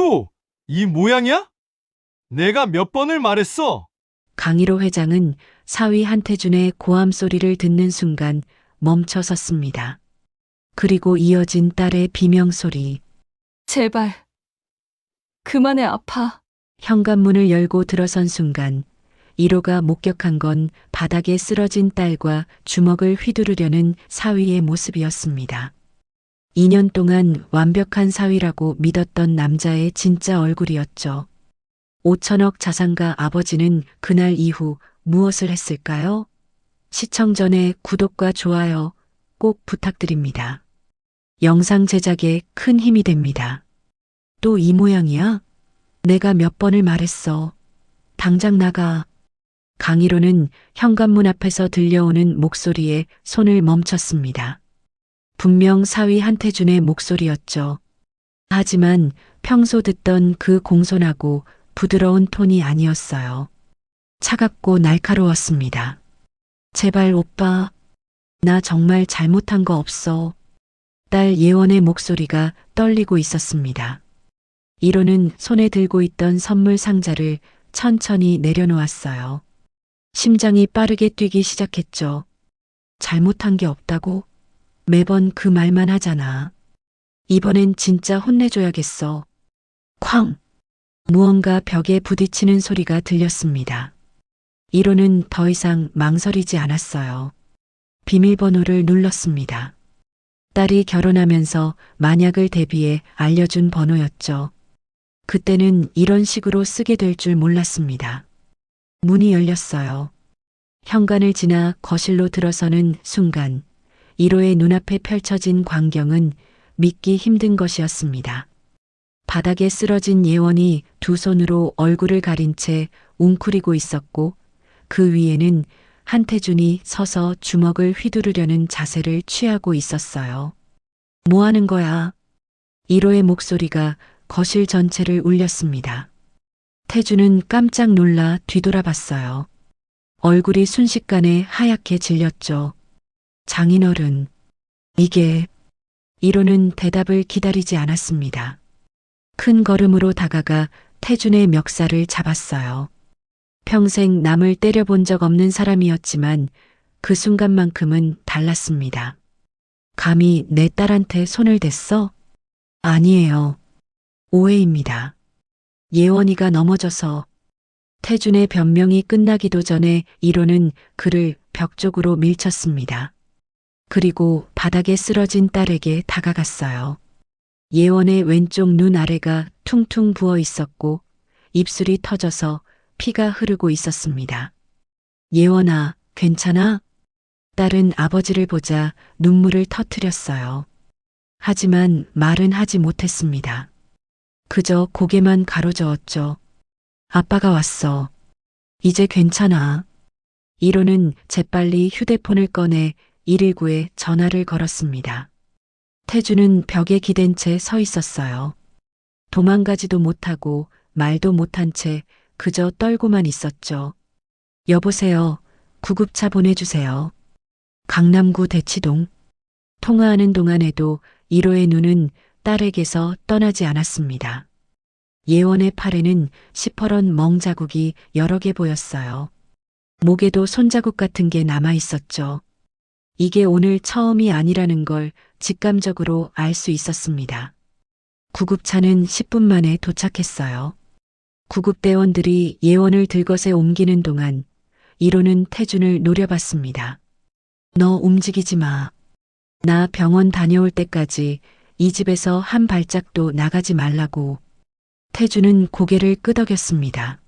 또 이 모양이야? 내가 몇 번을 말했어. 강일호 회장은 사위 한태준의 고함 소리를 듣는 순간 멈춰 섰습니다. 그리고 이어진 딸의 비명소리. 제발. 그만해, 아파. 현관문을 열고 들어선 순간 1호가 목격한 건 바닥에 쓰러진 딸과 주먹을 휘두르려는 사위의 모습이었습니다. 2년 동안 완벽한 사위라고 믿었던 남자의 진짜 얼굴이었죠. 5천억 자산가 아버지는 그날 이후 무엇을 했을까요? 시청 전에 구독과 좋아요 꼭 부탁드립니다. 영상 제작에 큰 힘이 됩니다. 또 이 모양이야? 내가 몇 번을 말했어. 당장 나가. 강일호는 현관문 앞에서 들려오는 목소리에 손을 멈췄습니다. 분명 사위 한태준의 목소리였죠. 하지만 평소 듣던 그 공손하고 부드러운 톤이 아니었어요. 차갑고 날카로웠습니다. 제발 오빠, 나 정말 잘못한 거 없어. 딸 예원의 목소리가 떨리고 있었습니다. 1호는 손에 들고 있던 선물 상자를 천천히 내려놓았어요. 심장이 빠르게 뛰기 시작했죠. 잘못한 게 없다고? 매번 그 말만 하잖아. 이번엔 진짜 혼내줘야겠어. 쾅! 무언가 벽에 부딪히는 소리가 들렸습니다. 1호는 더 이상 망설이지 않았어요. 비밀번호를 눌렀습니다. 딸이 결혼하면서 만약을 대비해 알려준 번호였죠. 그때는 이런 식으로 쓰게 될 줄 몰랐습니다. 문이 열렸어요. 현관을 지나 거실로 들어서는 순간 1호의 눈앞에 펼쳐진 광경은 믿기 힘든 것이었습니다. 바닥에 쓰러진 예원이 두 손으로 얼굴을 가린 채 웅크리고 있었고 그 위에는 한태준이 서서 주먹을 휘두르려는 자세를 취하고 있었어요. 뭐 하는 거야? 1호의 목소리가 거실 전체를 울렸습니다. 태준은 깜짝 놀라 뒤돌아봤어요. 얼굴이 순식간에 하얗게 질렸죠. 장인어른, 이게... 1호는 대답을 기다리지 않았습니다. 큰 걸음으로 다가가 태준의 멱살을 잡았어요. 평생 남을 때려본 적 없는 사람이었지만 그 순간만큼은 달랐습니다. 감히 내 딸한테 손을 댔어? 아니에요. 오해입니다. 예원이가 넘어져서. 태준의 변명이 끝나기도 전에 1호는 그를 벽 쪽으로 밀쳤습니다. 그리고 바닥에 쓰러진 딸에게 다가갔어요. 예원의 왼쪽 눈 아래가 퉁퉁 부어 있었고 입술이 터져서 피가 흐르고 있었습니다. 예원아, 괜찮아? 딸은 아버지를 보자 눈물을 터뜨렸어요. 하지만 말은 하지 못했습니다. 그저 고개만 가로저었죠. 아빠가 왔어. 이제 괜찮아. 1호는 재빨리 휴대폰을 꺼내 119에 전화를 걸었습니다. 태준은 벽에 기댄 채 서 있었어요. 도망가지도 못하고 말도 못한 채 그저 떨고만 있었죠. 여보세요. 구급차 보내주세요. 강남구 대치동. 통화하는 동안에도 1호의 눈은 딸에게서 떠나지 않았습니다. 예원의 팔에는 시퍼런 멍 자국이 여러 개 보였어요. 목에도 손자국 같은 게 남아 있었죠. 이게 오늘 처음이 아니라는 걸 직감적으로 알 수 있었습니다. 구급차는 10분 만에 도착했어요. 구급대원들이 예원을 들것에 옮기는 동안 1호는 태준을 노려봤습니다. 너 움직이지 마. 나 병원 다녀올 때까지 이 집에서 한 발짝도 나가지 말라고. 태준은 고개를 끄덕였습니다.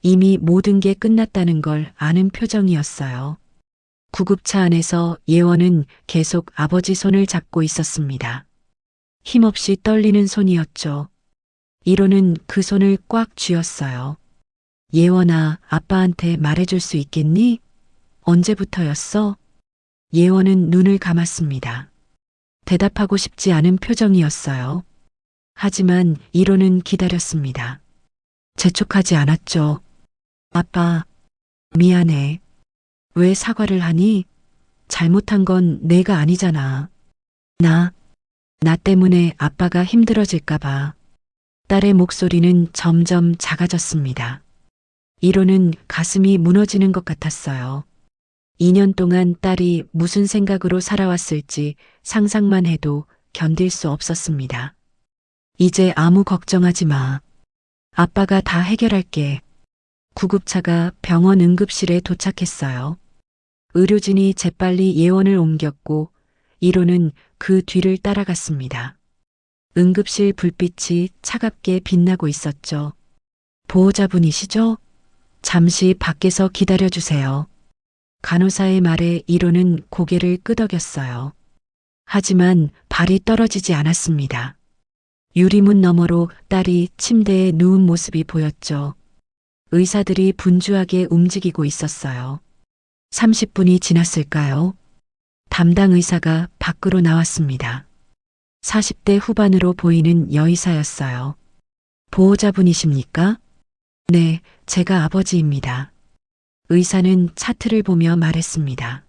이미 모든 게 끝났다는 걸 아는 표정이었어요. 구급차 안에서 예원은 계속 아버지 손을 잡고 있었습니다. 힘없이 떨리는 손이었죠. 1호는 그 손을 꽉 쥐었어요. 예원아, 아빠한테 말해줄 수 있겠니? 언제부터였어? 예원은 눈을 감았습니다. 대답하고 싶지 않은 표정이었어요. 하지만 1호는 기다렸습니다. 재촉하지 않았죠. 아빠, 미안해. 왜 사과를 하니? 잘못한 건 내가 아니잖아. 나 때문에 아빠가 힘들어질까 봐. 딸의 목소리는 점점 작아졌습니다. 이로는 가슴이 무너지는 것 같았어요. 2년 동안 딸이 무슨 생각으로 살아왔을지 상상만 해도 견딜 수 없었습니다. 이제 아무 걱정하지 마. 아빠가 다 해결할게. 구급차가 병원 응급실에 도착했어요. 의료진이 재빨리 예원을 옮겼고 이로는 그 뒤를 따라갔습니다. 응급실 불빛이 차갑게 빛나고 있었죠. 보호자분이시죠? 잠시 밖에서 기다려주세요. 간호사의 말에 이로는 고개를 끄덕였어요. 하지만 발이 떨어지지 않았습니다. 유리문 너머로 딸이 침대에 누운 모습이 보였죠. 의사들이 분주하게 움직이고 있었어요. 30분이 지났을까요? 담당 의사가 밖으로 나왔습니다. 40대 후반으로 보이는 여의사였어요. 보호자분이십니까? 네, 제가 아버지입니다. 의사는 차트를 보며 말했습니다.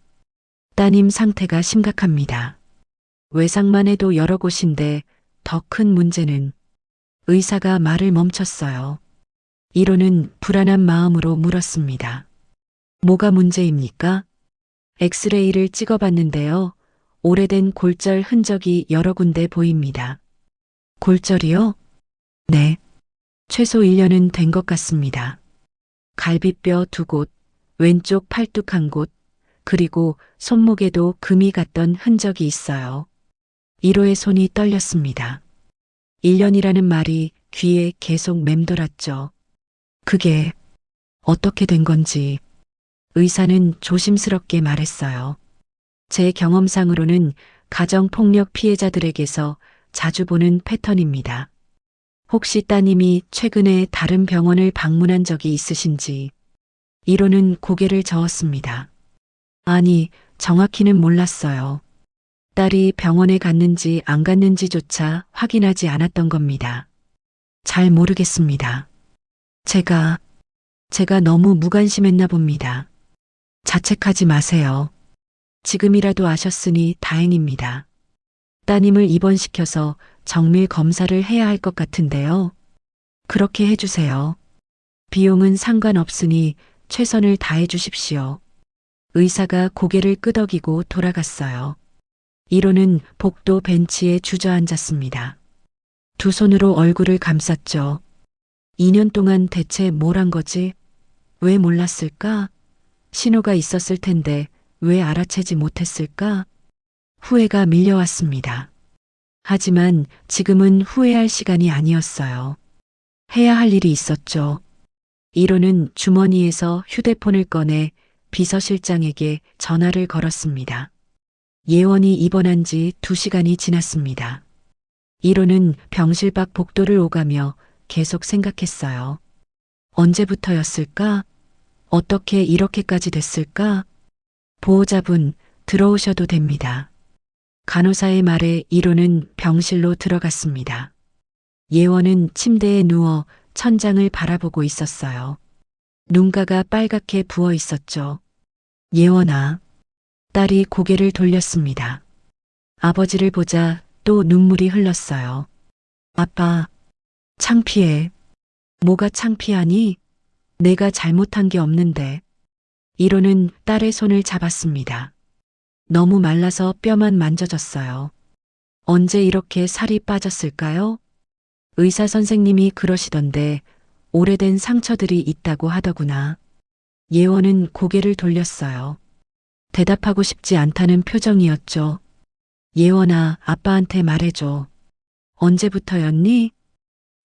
따님 상태가 심각합니다. 외상만 해도 여러 곳인데 더 큰 문제는 의사가 말을 멈췄어요. 이로는 불안한 마음으로 물었습니다. 뭐가 문제입니까? 엑스레이를 찍어봤는데요. 오래된 골절 흔적이 여러 군데 보입니다. 골절이요? 네. 최소 1년은 된 것 같습니다. 갈비뼈 2곳, 왼쪽 팔뚝 1곳, 그리고 손목에도 금이 갔던 흔적이 있어요. 1호의 손이 떨렸습니다. 1년이라는 말이 귀에 계속 맴돌았죠. 그게 어떻게 된 건지 의사는 조심스럽게 말했어요. 제 경험상으로는 가정폭력 피해자들에게서 자주 보는 패턴입니다. 혹시 따님이 최근에 다른 병원을 방문한 적이 있으신지? 1호는 고개를 저었습니다. 아니, 정확히는 몰랐어요. 딸이 병원에 갔는지 안 갔는지조차 확인하지 않았던 겁니다. 잘 모르겠습니다. 제가 너무 무관심했나 봅니다. 자책하지 마세요. 지금이라도 아셨으니 다행입니다. 따님을 입원시켜서 정밀 검사를 해야 할 것 같은데요. 그렇게 해주세요. 비용은 상관없으니 최선을 다해 주십시오. 의사가 고개를 끄덕이고 돌아갔어요. 1호는 복도 벤치에 주저앉았습니다. 두 손으로 얼굴을 감쌌죠. 2년 동안 대체 뭘 한 거지? 왜 몰랐을까? 신호가 있었을 텐데 왜 알아채지 못했을까? 후회가 밀려왔습니다. 하지만 지금은 후회할 시간이 아니었어요. 해야 할 일이 있었죠. 1호는 주머니에서 휴대폰을 꺼내 비서실장에게 전화를 걸었습니다. 예원이 입원한 지 2시간이 지났습니다. 1호는 병실 밖 복도를 오가며 계속 생각했어요. 언제부터였을까? 어떻게 이렇게까지 됐을까? 보호자분, 들어오셔도 됩니다. 간호사의 말에 1호는 병실로 들어갔습니다. 예원은 침대에 누워 천장을 바라보고 있었어요. 눈가가 빨갛게 부어 있었죠. 예원아. 딸이 고개를 돌렸습니다. 아버지를 보자 또 눈물이 흘렀어요. 아빠, 창피해. 뭐가 창피하니? 내가 잘못한 게 없는데. 1호는 딸의 손을 잡았습니다. 너무 말라서 뼈만 만져졌어요. 언제 이렇게 살이 빠졌을까요? 의사 선생님이 그러시던데 오래된 상처들이 있다고 하더구나. 예원은 고개를 돌렸어요. 대답하고 싶지 않다는 표정이었죠. 예원아, 아빠한테 말해줘. 언제부터였니?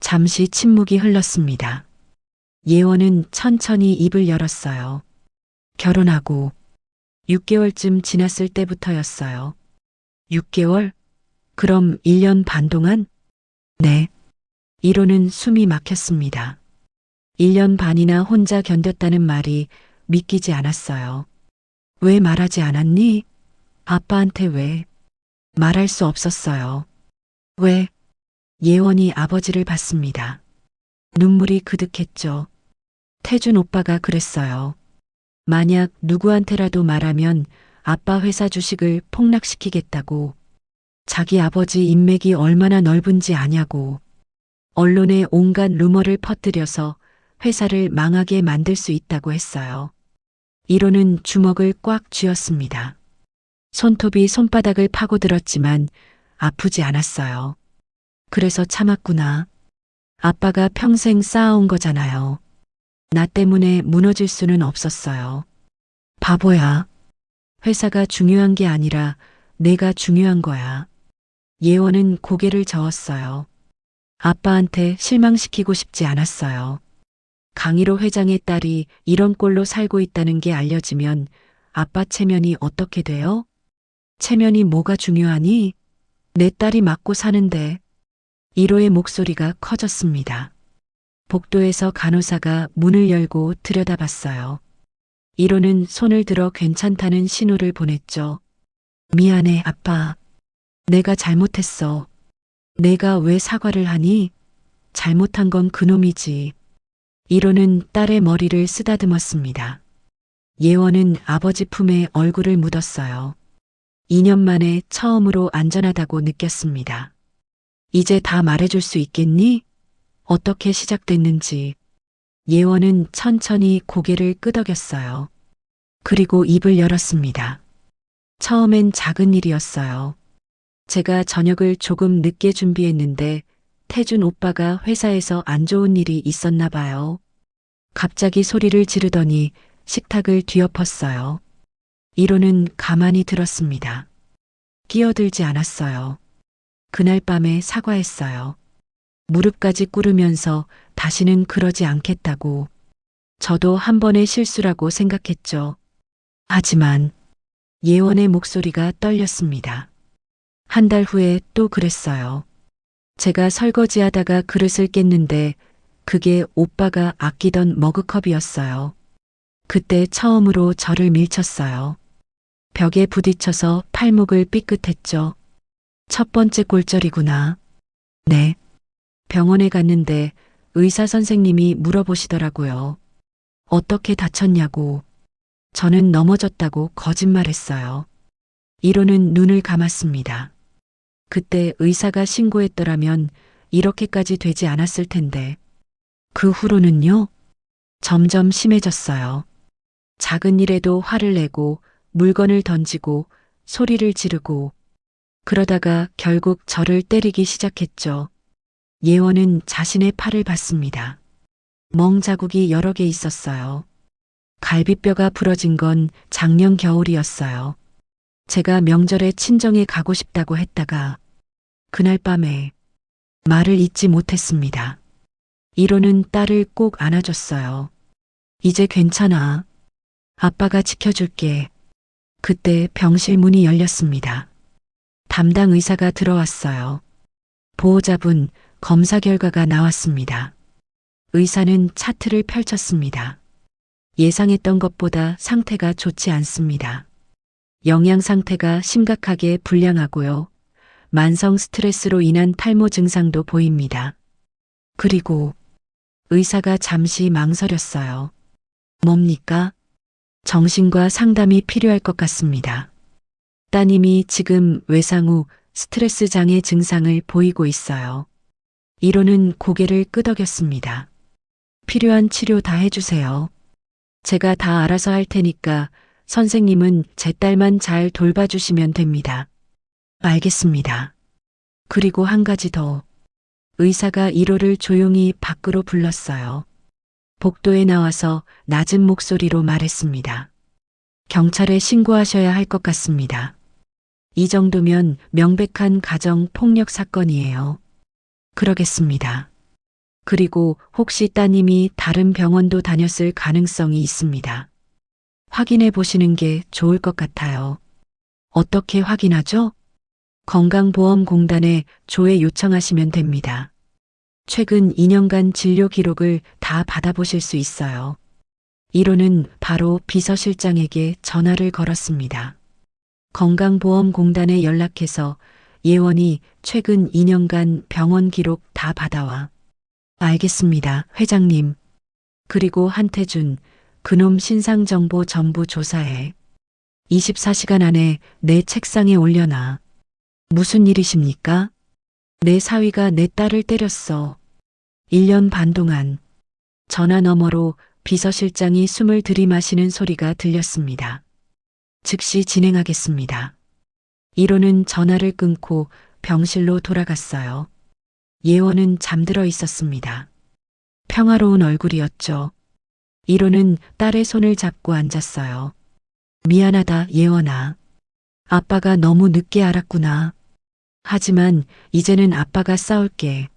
잠시 침묵이 흘렀습니다. 예원은 천천히 입을 열었어요. 결혼하고 6개월쯤 지났을 때부터였어요. 6개월? 그럼 1년 반 동안? 네. 1호는 숨이 막혔습니다. 1년 반이나 혼자 견뎠다는 말이 믿기지 않았어요. 왜 말하지 않았니? 아빠한테 왜? 말할 수 없었어요. 왜? 예원이 아버지를 봤습니다. 눈물이 그득했죠. 태준 오빠가 그랬어요. 만약 누구한테라도 말하면 아빠 회사 주식을 폭락시키겠다고. 자기 아버지 인맥이 얼마나 넓은지 아냐고. 언론에 온갖 루머를 퍼뜨려서 회사를 망하게 만들 수 있다고 했어요. 이로는 주먹을 꽉 쥐었습니다. 손톱이 손바닥을 파고들었지만 아프지 않았어요. 그래서 참았구나. 아빠가 평생 쌓아온 거잖아요. 나 때문에 무너질 수는 없었어요. 바보야. 회사가 중요한 게 아니라 내가 중요한 거야. 예원은 고개를 저었어요. 아빠한테 실망시키고 싶지 않았어요. 강일호 회장의 딸이 이런 꼴로 살고 있다는 게 알려지면 아빠 체면이 어떻게 돼요? 체면이 뭐가 중요하니? 내 딸이 맞고 사는데. 1호의 목소리가 커졌습니다. 복도에서 간호사가 문을 열고 들여다봤어요. 1호는 손을 들어 괜찮다는 신호를 보냈죠. 미안해, 아빠. 내가 잘못했어. 내가 왜 사과를 하니? 잘못한 건 그놈이지. 1호는 딸의 머리를 쓰다듬었습니다. 예원은 아버지 품에 얼굴을 묻었어요. 2년 만에 처음으로 안전하다고 느꼈습니다. 이제 다 말해줄 수 있겠니? 어떻게 시작됐는지. 예원은 천천히 고개를 끄덕였어요. 그리고 입을 열었습니다. 처음엔 작은 일이었어요. 제가 저녁을 조금 늦게 준비했는데 태준 오빠가 회사에서 안 좋은 일이 있었나 봐요. 갑자기 소리를 지르더니 식탁을 뒤엎었어요. 1호는 가만히 들었습니다. 끼어들지 않았어요. 그날 밤에 사과했어요. 무릎까지 꿇으면서 다시는 그러지 않겠다고. 저도 한 번의 실수라고 생각했죠. 하지만 예원의 목소리가 떨렸습니다. 한 달 후에 또 그랬어요. 제가 설거지하다가 그릇을 깼는데 그게 오빠가 아끼던 머그컵이었어요. 그때 처음으로 저를 밀쳤어요. 벽에 부딪혀서 팔목을 삐끗했죠. 첫 번째 골절이구나. 네. 병원에 갔는데 의사 선생님이 물어보시더라고요. 어떻게 다쳤냐고. 저는 넘어졌다고 거짓말했어요. 1호는 눈을 감았습니다. 그때 의사가 신고했더라면 이렇게까지 되지 않았을 텐데. 그 후로는요? 점점 심해졌어요. 작은 일에도 화를 내고 물건을 던지고 소리를 지르고 그러다가 결국 저를 때리기 시작했죠. 예원은 자신의 팔을 봤습니다. 멍 자국이 여러 개 있었어요. 갈비뼈가 부러진 건 작년 겨울이었어요. 제가 명절에 친정에 가고 싶다고 했다가 그날 밤에 말을 잇지 못했습니다. 1호는 딸을 꼭 안아줬어요. 이제 괜찮아. 아빠가 지켜줄게. 그때 병실 문이 열렸습니다. 담당 의사가 들어왔어요. 보호자분, 검사 결과가 나왔습니다. 의사는 차트를 펼쳤습니다. 예상했던 것보다 상태가 좋지 않습니다. 영양 상태가 심각하게 불량하고요. 만성 스트레스로 인한 탈모 증상도 보입니다. 그리고 의사가 잠시 망설였어요. 뭡니까? 정신과 상담이 필요할 것 같습니다. 따님이 지금 외상 후 스트레스 장애 증상을 보이고 있어요. 1호는 고개를 끄덕였습니다. 필요한 치료 다 해주세요. 제가 다 알아서 할 테니까 선생님은 제 딸만 잘 돌봐주시면 됩니다. 알겠습니다. 그리고 한 가지 더. 의사가 1호를 조용히 밖으로 불렀어요. 복도에 나와서 낮은 목소리로 말했습니다. 경찰에 신고하셔야 할 것 같습니다. 이 정도면 명백한 가정 폭력 사건이에요. 그러겠습니다. 그리고 혹시 따님이 다른 병원도 다녔을 가능성이 있습니다. 확인해 보시는 게 좋을 것 같아요. 어떻게 확인하죠? 건강보험공단에 조회 요청하시면 됩니다. 최근 2년간 진료 기록을 다 받아보실 수 있어요. 1호는 바로 비서실장에게 전화를 걸었습니다. 건강보험공단에 연락해서 예원이 최근 2년간 병원 기록 다 받아와. 알겠습니다, 회장님. 그리고 한태준, 그놈 신상정보 전부 조사해. 24시간 안에 내 책상에 올려놔. 무슨 일이십니까? 내 사위가 내 딸을 때렸어. 1년 반 동안 전화 너머로 비서실장이 숨을 들이마시는 소리가 들렸습니다. 즉시 진행하겠습니다. 1호는 전화를 끊고 병실로 돌아갔어요. 예원은 잠들어 있었습니다. 평화로운 얼굴이었죠. 1호는 딸의 손을 잡고 앉았어요. 미안하다, 예원아. 아빠가 너무 늦게 알았구나. 하지만 이제는 아빠가 싸울게.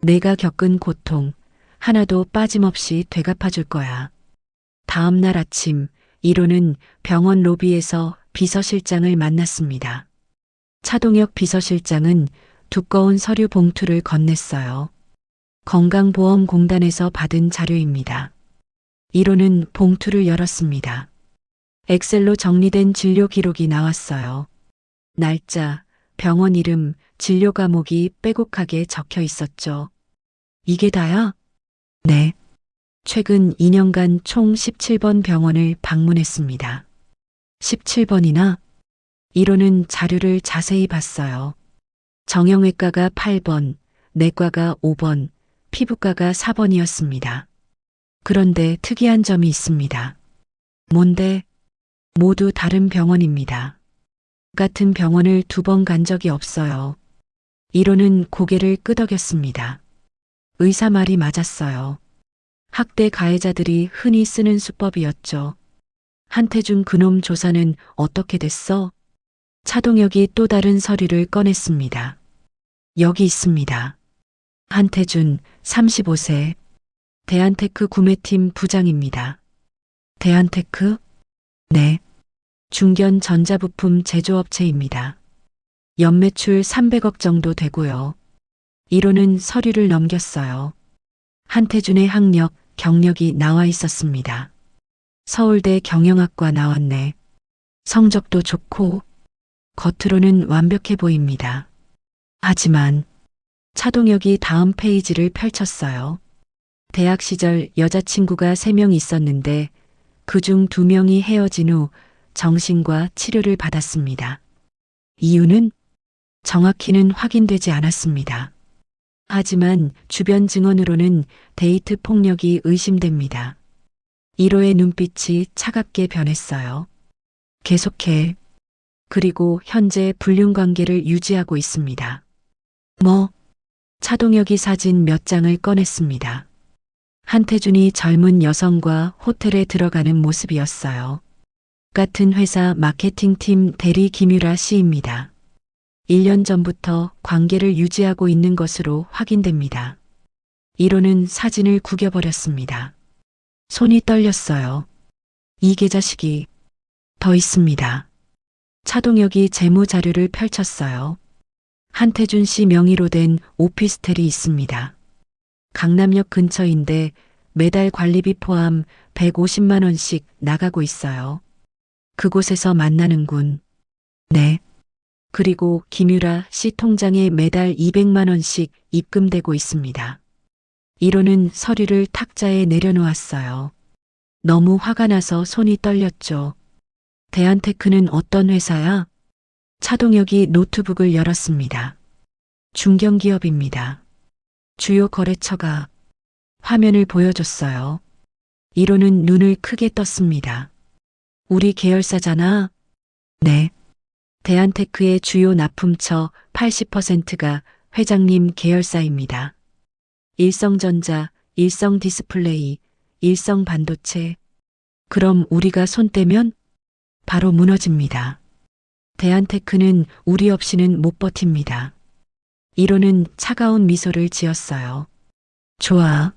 내가 겪은 고통 하나도 빠짐없이 되갚아줄 거야. 다음 날 아침 1호는 병원 로비에서 비서실장을 만났습니다. 차동혁 비서실장은 두꺼운 서류 봉투를 건넸어요. 건강보험공단에서 받은 자료입니다. 1호는 봉투를 열었습니다. 엑셀로 정리된 진료 기록이 나왔어요. 날짜, 병원 이름, 진료 과목이 빼곡하게 적혀 있었죠. 이게 다야? 네. 최근 2년간 총 17번 병원을 방문했습니다. 17번이나? 1호는 자료를 자세히 봤어요. 정형외과가 8번, 내과가 5번, 피부과가 4번이었습니다. 그런데 특이한 점이 있습니다. 뭔데? 모두 다른 병원입니다. 같은 병원을 2번 간 적이 없어요. 1호는 고개를 끄덕였습니다. 의사 말이 맞았어요. 학대 가해자들이 흔히 쓰는 수법이었죠. 한태준 그놈 조사는 어떻게 됐어? 차동혁이 또 다른 서류를 꺼냈습니다. 여기 있습니다. 한태준, 35세. 대한테크 구매팀 부장입니다. 대한테크? 네. 중견 전자부품 제조업체입니다. 연매출 300억 정도 되고요. 1호는 서류를 넘겼어요. 한태준의 학력, 경력이 나와 있었습니다. 서울대 경영학과 나왔네. 성적도 좋고 겉으로는 완벽해 보입니다. 하지만 차동혁이 다음 페이지를 펼쳤어요. 대학 시절 여자친구가 3명 있었는데 그중 2명이 헤어진 후 정신과 치료를 받았습니다. 이유는 정확히는 확인되지 않았습니다. 하지만 주변 증언으로는 데이트 폭력이 의심됩니다. 1호의 눈빛이 차갑게 변했어요. 계속해. 그리고 현재 불륜관계를 유지하고 있습니다. 뭐? 차동혁이 사진 몇 장을 꺼냈습니다. 한태준이 젊은 여성과 호텔에 들어가는 모습이었어요. 같은 회사 마케팅팀 대리 김유라 씨입니다. 1년 전부터 관계를 유지하고 있는 것으로 확인됩니다. 1호는 사진을 구겨버렸습니다. 손이 떨렸어요. 이 계좌식이 더 있습니다. 차동혁이 재무 자료를 펼쳤어요. 한태준 씨 명의로 된 오피스텔이 있습니다. 강남역 근처인데 매달 관리비 포함 150만 원씩 나가고 있어요. 그곳에서 만나는군. 네. 그리고 김유라 씨 통장에 매달 200만 원씩 입금되고 있습니다. 1호는 서류를 탁자에 내려놓았어요. 너무 화가 나서 손이 떨렸죠. 대한테크는 어떤 회사야? 차동혁이 노트북을 열었습니다. 중견기업입니다. 주요 거래처가 화면을 보여줬어요. 1호는 눈을 크게 떴습니다. 우리 계열사잖아. 네. 대한테크의 주요 납품처 80%가 회장님 계열사입니다. 일성전자, 일성디스플레이, 일성반도체. 그럼 우리가 손 떼면 바로 무너집니다. 대한테크는 우리 없이는 못 버팁니다. 1호는 차가운 미소를 지었어요. 좋아.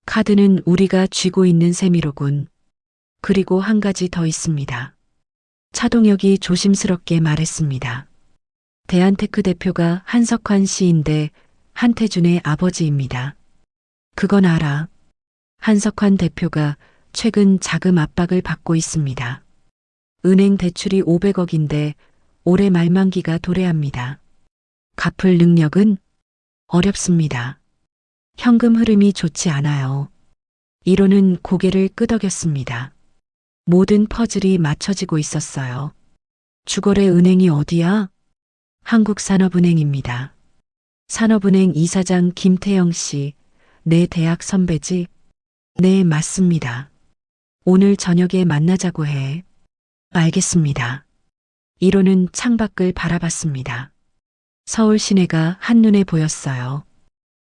카드는 우리가 쥐고 있는 셈이로군. 그리고 한 가지 더 있습니다. 차동혁이 조심스럽게 말했습니다. 대한테크 대표가 한석환 씨인데 한태준의 아버지입니다. 그건 알아. 한석환 대표가 최근 자금 압박을 받고 있습니다. 은행 대출이 500억인데 올해 말만기가 도래합니다. 갚을 능력은 어렵습니다. 현금 흐름이 좋지 않아요. 1호는 고개를 끄덕였습니다. 모든 퍼즐이 맞춰지고 있었어요. 주거래 은행이 어디야? 한국산업은행입니다. 산업은행 이사장 김태영 씨, 내 대학 선배지? 네, 맞습니다. 오늘 저녁에 만나자고 해. 알겠습니다. 1호는 창밖을 바라봤습니다. 서울 시내가 한눈에 보였어요.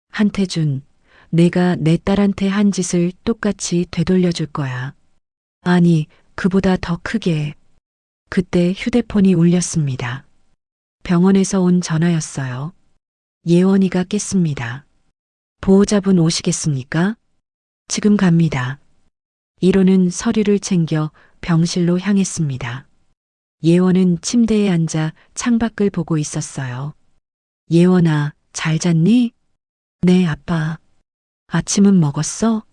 한태준, 내가 내 딸한테 한 짓을 똑같이 되돌려줄 거야. 아니, 그보다 더 크게. 그때 휴대폰이 울렸습니다. 병원에서 온 전화였어요. 예원이가 깼습니다. 보호자분 오시겠습니까? 지금 갑니다. 1호는 서류를 챙겨 병실로 향했습니다. 예원은 침대에 앉아 창밖을 보고 있었어요. 예원아, 잘 잤니? 네, 아빠. 아침은 먹었어?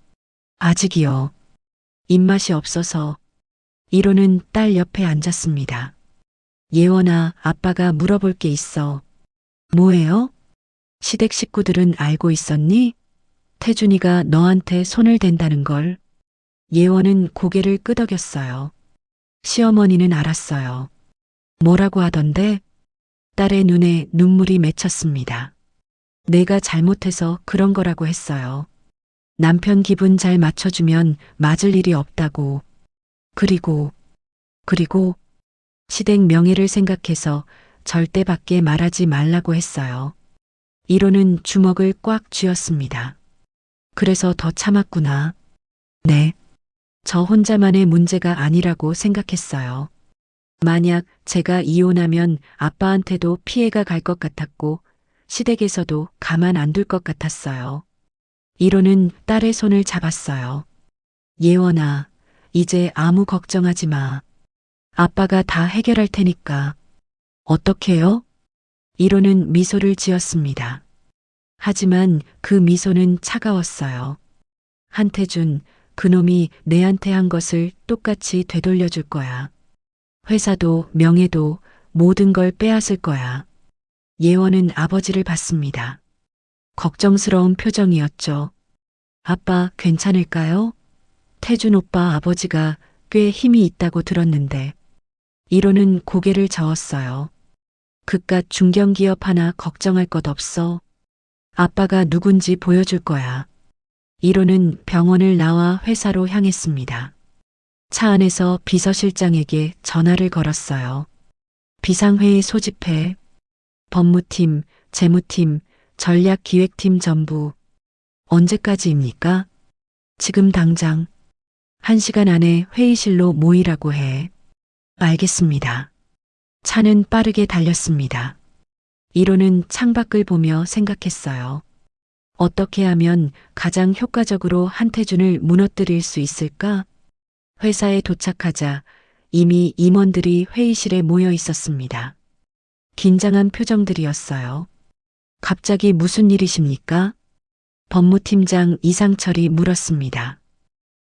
아직이요. 입맛이 없어서. 1호는 딸 옆에 앉았습니다. 예원아, 아빠가 물어볼 게 있어. 뭐예요? 시댁 식구들은 알고 있었니? 태준이가 너한테 손을 댄다는 걸. 예원은 고개를 끄덕였어요. 시어머니는 알았어요. 뭐라고 하던데? 딸의 눈에 눈물이 맺혔습니다. 내가 잘못해서 그런 거라고 했어요. 남편 기분 잘 맞춰주면 맞을 일이 없다고. 그리고 시댁 명예를 생각해서 절대 밖에 말하지 말라고 했어요. 1호는 주먹을 꽉 쥐었습니다. 그래서 더 참았구나. 네. 저 혼자만의 문제가 아니라고 생각했어요. 만약 제가 이혼하면 아빠한테도 피해가 갈 것 같았고 시댁에서도 가만 안 둘 것 같았어요. 1호는 딸의 손을 잡았어요. 예원아, 이제 아무 걱정하지 마. 아빠가 다 해결할 테니까. 어떻게요? 1호는 미소를 지었습니다. 하지만 그 미소는 차가웠어요. 한태준, 그놈이 내한테 한 것을 똑같이 되돌려줄 거야. 회사도 명예도 모든 걸 빼앗을 거야. 예원은 아버지를 봤습니다. 걱정스러운 표정이었죠. 아빠 괜찮을까요? 태준 오빠 아버지가 꽤 힘이 있다고 들었는데. 1호는 고개를 저었어요. 그깟 중견기업 하나 걱정할 것 없어. 아빠가 누군지 보여줄 거야. 1호는 병원을 나와 회사로 향했습니다. 차 안에서 비서실장에게 전화를 걸었어요. 비상회의 소집해. 법무팀, 재무팀, 전략기획팀 전부. 언제까지입니까? 지금 당장. 1시간 안에 회의실로 모이라고 해. 알겠습니다. 차는 빠르게 달렸습니다. 1호는 창밖을 보며 생각했어요. 어떻게 하면 가장 효과적으로 한태준을 무너뜨릴 수 있을까? 회사에 도착하자 이미 임원들이 회의실에 모여 있었습니다. 긴장한 표정들이었어요. 갑자기 무슨 일이십니까? 법무팀장 이상철이 물었습니다.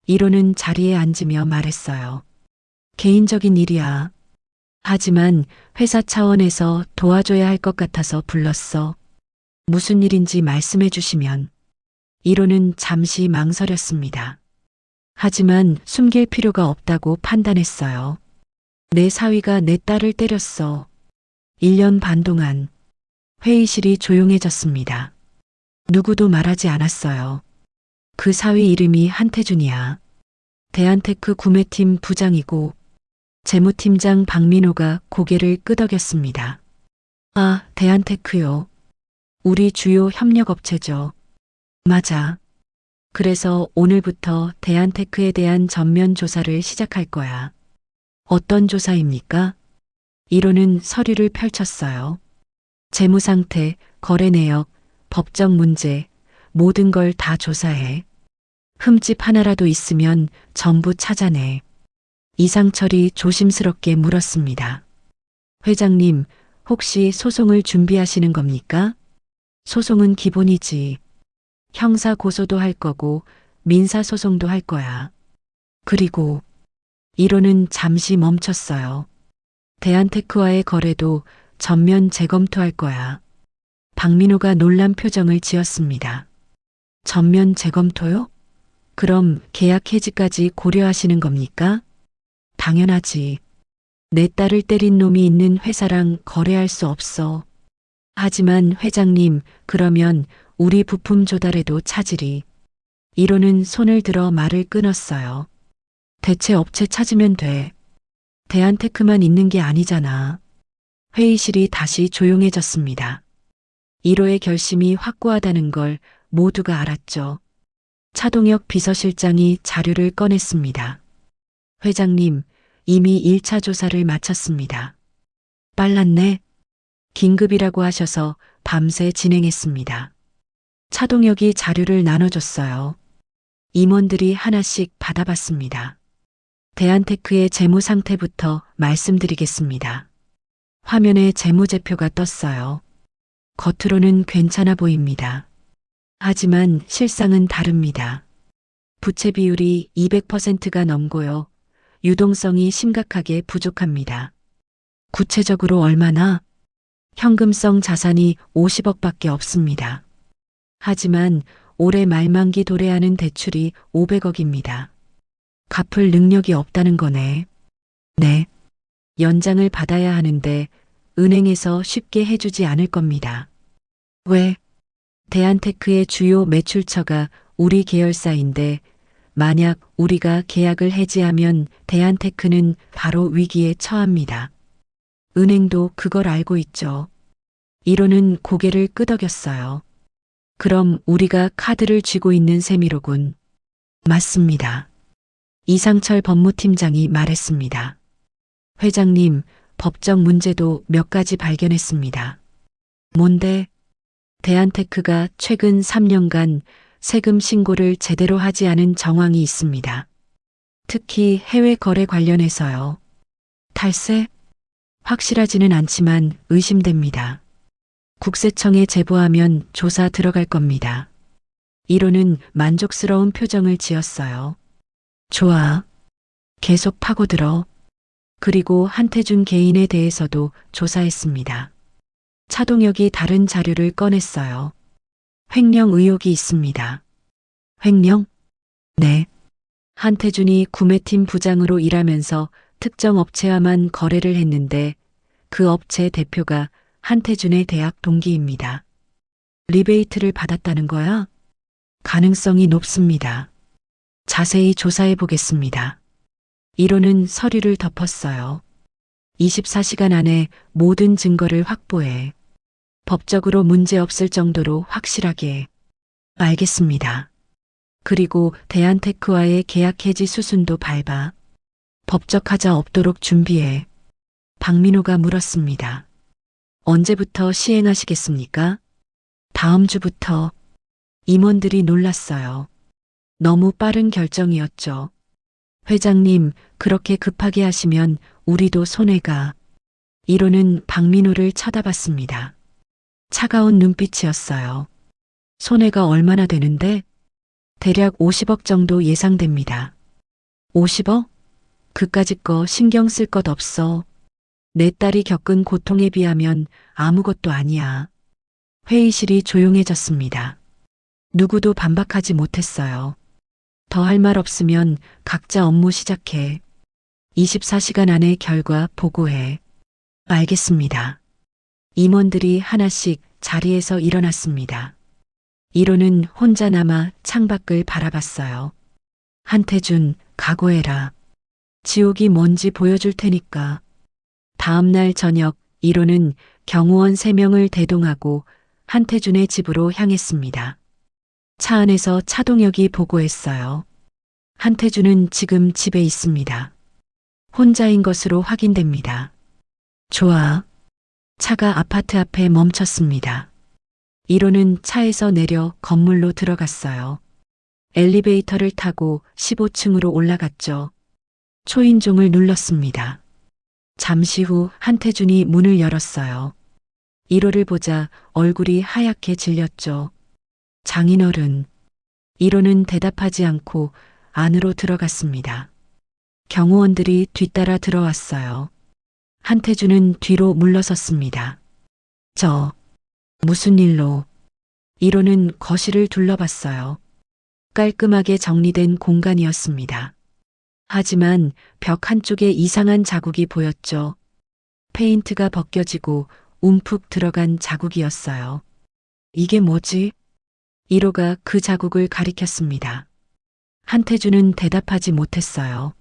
1호는 자리에 앉으며 말했어요. 개인적인 일이야. 하지만 회사 차원에서 도와줘야 할 것 같아서 불렀어. 무슨 일인지 말씀해 주시면. 1호는 잠시 망설였습니다. 하지만 숨길 필요가 없다고 판단했어요. 내 사위가 내 딸을 때렸어. 1년 반 동안. 회의실이 조용해졌습니다. 누구도 말하지 않았어요. 그 사위 이름이 한태준이야. 대한테크 구매팀 부장이고 재무팀장 박민호가 고개를 끄덕였습니다. 아, 대한테크요. 우리 주요 협력업체죠. 맞아. 그래서 오늘부터 대한테크에 대한 전면 조사를 시작할 거야. 어떤 조사입니까? 1호는 서류를 펼쳤어요. 재무 상태, 거래 내역, 법적 문제, 모든 걸 다 조사해. 흠집 하나라도 있으면 전부 찾아내. 이상철이 조심스럽게 물었습니다. 회장님, 혹시 소송을 준비하시는 겁니까? 소송은 기본이지. 형사 고소도 할 거고 민사 소송도 할 거야. 그리고 1호는 잠시 멈췄어요. 대한테크와의 거래도 전면 재검토할 거야. 박민호가 놀란 표정을 지었습니다. 전면 재검토요? 그럼 계약 해지까지 고려하시는 겁니까? 당연하지. 내 딸을 때린 놈이 있는 회사랑 거래할 수 없어. 하지만 회장님, 그러면 우리 부품 조달에도 차질이. 1호는 손을 들어 말을 끊었어요. 대체 업체 찾으면 돼. 대한테크만 있는 게 아니잖아. 회의실이 다시 조용해졌습니다. 1호의 결심이 확고하다는 걸 모두가 알았죠. 차동혁 비서실장이 자료를 꺼냈습니다. 회장님, 이미 1차 조사를 마쳤습니다. 빨랐네. 긴급이라고 하셔서 밤새 진행했습니다. 차동혁이 자료를 나눠줬어요. 임원들이 하나씩 받아봤습니다. 대한테크의 재무 상태부터 말씀드리겠습니다. 화면에 재무제표가 떴어요. 겉으로는 괜찮아 보입니다. 하지만 실상은 다릅니다. 부채 비율이 200%가 넘고요. 유동성이 심각하게 부족합니다. 구체적으로 얼마나? 현금성 자산이 50억밖에 없습니다. 하지만 올해 말만기 도래하는 대출이 500억입니다. 갚을 능력이 없다는 거네. 네. 연장을 받아야 하는데 은행에서 쉽게 해주지 않을 겁니다. 왜? 대한테크의 주요 매출처가 우리 계열사인데 만약 우리가 계약을 해지하면 대한테크는 바로 위기에 처합니다. 은행도 그걸 알고 있죠. 1호는 고개를 끄덕였어요. 그럼 우리가 카드를 쥐고 있는 셈이로군. 맞습니다. 이상철 법무팀장이 말했습니다. 회장님, 법적 문제도 몇 가지 발견했습니다. 뭔데? 대한테크가 최근 3년간 세금 신고를 제대로 하지 않은 정황이 있습니다. 특히 해외 거래 관련해서요. 탈세? 확실하지는 않지만 의심됩니다. 국세청에 제보하면 조사 들어갈 겁니다. 1호는 만족스러운 표정을 지었어요. 좋아. 계속 파고들어. 그리고 한태준 개인에 대해서도 조사했습니다. 차동혁이 다른 자료를 꺼냈어요. 횡령 의혹이 있습니다. 횡령? 네. 한태준이 구매팀 부장으로 일하면서 특정 업체와만 거래를 했는데 그 업체 대표가 한태준의 대학 동기입니다. 리베이트를 받았다는 거야? 가능성이 높습니다. 자세히 조사해 보겠습니다. 1호는 서류를 덮었어요. 24시간 안에 모든 증거를 확보해. 법적으로 문제 없을 정도로 확실하게. 알겠습니다. 그리고 대한테크와의 계약 해지 수순도 밟아. 법적 하자 없도록 준비해. 박민호가 물었습니다. 언제부터 시행하시겠습니까? 다음 주부터. 임원들이 놀랐어요. 너무 빠른 결정이었죠. 회장님, 그렇게 급하게 하시면 우리도 손해가. 1호는 박민호를 쳐다봤습니다. 차가운 눈빛이었어요. 손해가 얼마나 되는데? 대략 50억 정도 예상됩니다. 50억? 그까짓 거 신경 쓸 것 없어. 내 딸이 겪은 고통에 비하면 아무것도 아니야. 회의실이 조용해졌습니다. 누구도 반박하지 못했어요. 더 할 말 없으면 각자 업무 시작해. 24시간 안에 결과 보고해. 알겠습니다. 임원들이 하나씩 자리에서 일어났습니다. 1호는 혼자 남아 창밖을 바라봤어요. 한태준, 각오해라. 지옥이 뭔지 보여줄 테니까. 다음 날 저녁 1호는 경호원 3명을 대동하고 한태준의 집으로 향했습니다. 차 안에서 차동혁이 보고했어요. 한태준은 지금 집에 있습니다. 혼자인 것으로 확인됩니다. 좋아. 차가 아파트 앞에 멈췄습니다. 1호는 차에서 내려 건물로 들어갔어요. 엘리베이터를 타고 15층으로 올라갔죠. 초인종을 눌렀습니다. 잠시 후 한태준이 문을 열었어요. 1호를 보자 얼굴이 하얗게 질렸죠. 장인어른. 1호는 대답하지 않고 안으로 들어갔습니다. 경호원들이 뒤따라 들어왔어요. 한태준은 뒤로 물러섰습니다. 무슨 일로? 1호는 거실을 둘러봤어요. 깔끔하게 정리된 공간이었습니다. 하지만 벽 한쪽에 이상한 자국이 보였죠. 페인트가 벗겨지고 움푹 들어간 자국이었어요. 이게 뭐지? 1호가 그 자국을 가리켰습니다. 한태준은 대답하지 못했어요.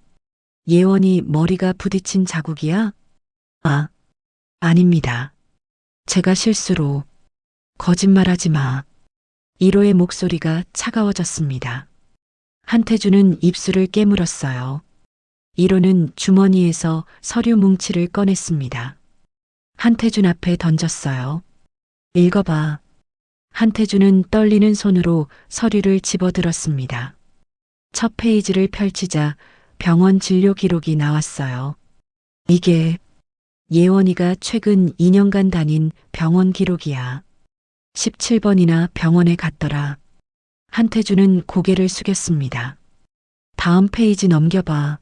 예원이 머리가 부딪힌 자국이야? 아, 아닙니다. 제가 실수로. 거짓말하지 마. 1호의 목소리가 차가워졌습니다. 한태준은 입술을 깨물었어요. 1호는 주머니에서 서류 뭉치를 꺼냈습니다. 한태준 앞에 던졌어요. 읽어봐. 한태준은 떨리는 손으로 서류를 집어들었습니다. 첫 페이지를 펼치자 병원 진료 기록이 나왔어요. 이게 예원이가 최근 2년간 다닌 병원 기록이야. 17번이나 병원에 갔더라. 한태준은 고개를 숙였습니다. 다음 페이지 넘겨봐.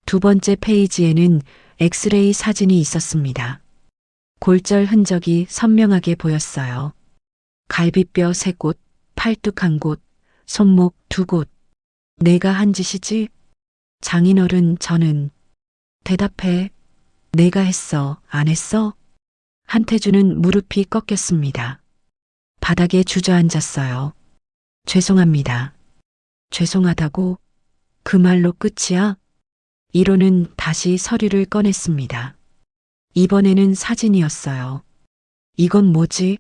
두 번째 페이지에는 엑스레이 사진이 있었습니다. 골절 흔적이 선명하게 보였어요. 갈비뼈 3곳, 팔뚝 1곳, 손목 2곳. 내가 한 짓이지? 장인어른, 저는. 대답해. 내가 했어, 안 했어? 한태준은 무릎이 꺾였습니다. 바닥에 주저앉았어요. 죄송합니다. 죄송하다고? 그 말로 끝이야? 1호는 다시 서류를 꺼냈습니다. 이번에는 사진이었어요. 이건 뭐지?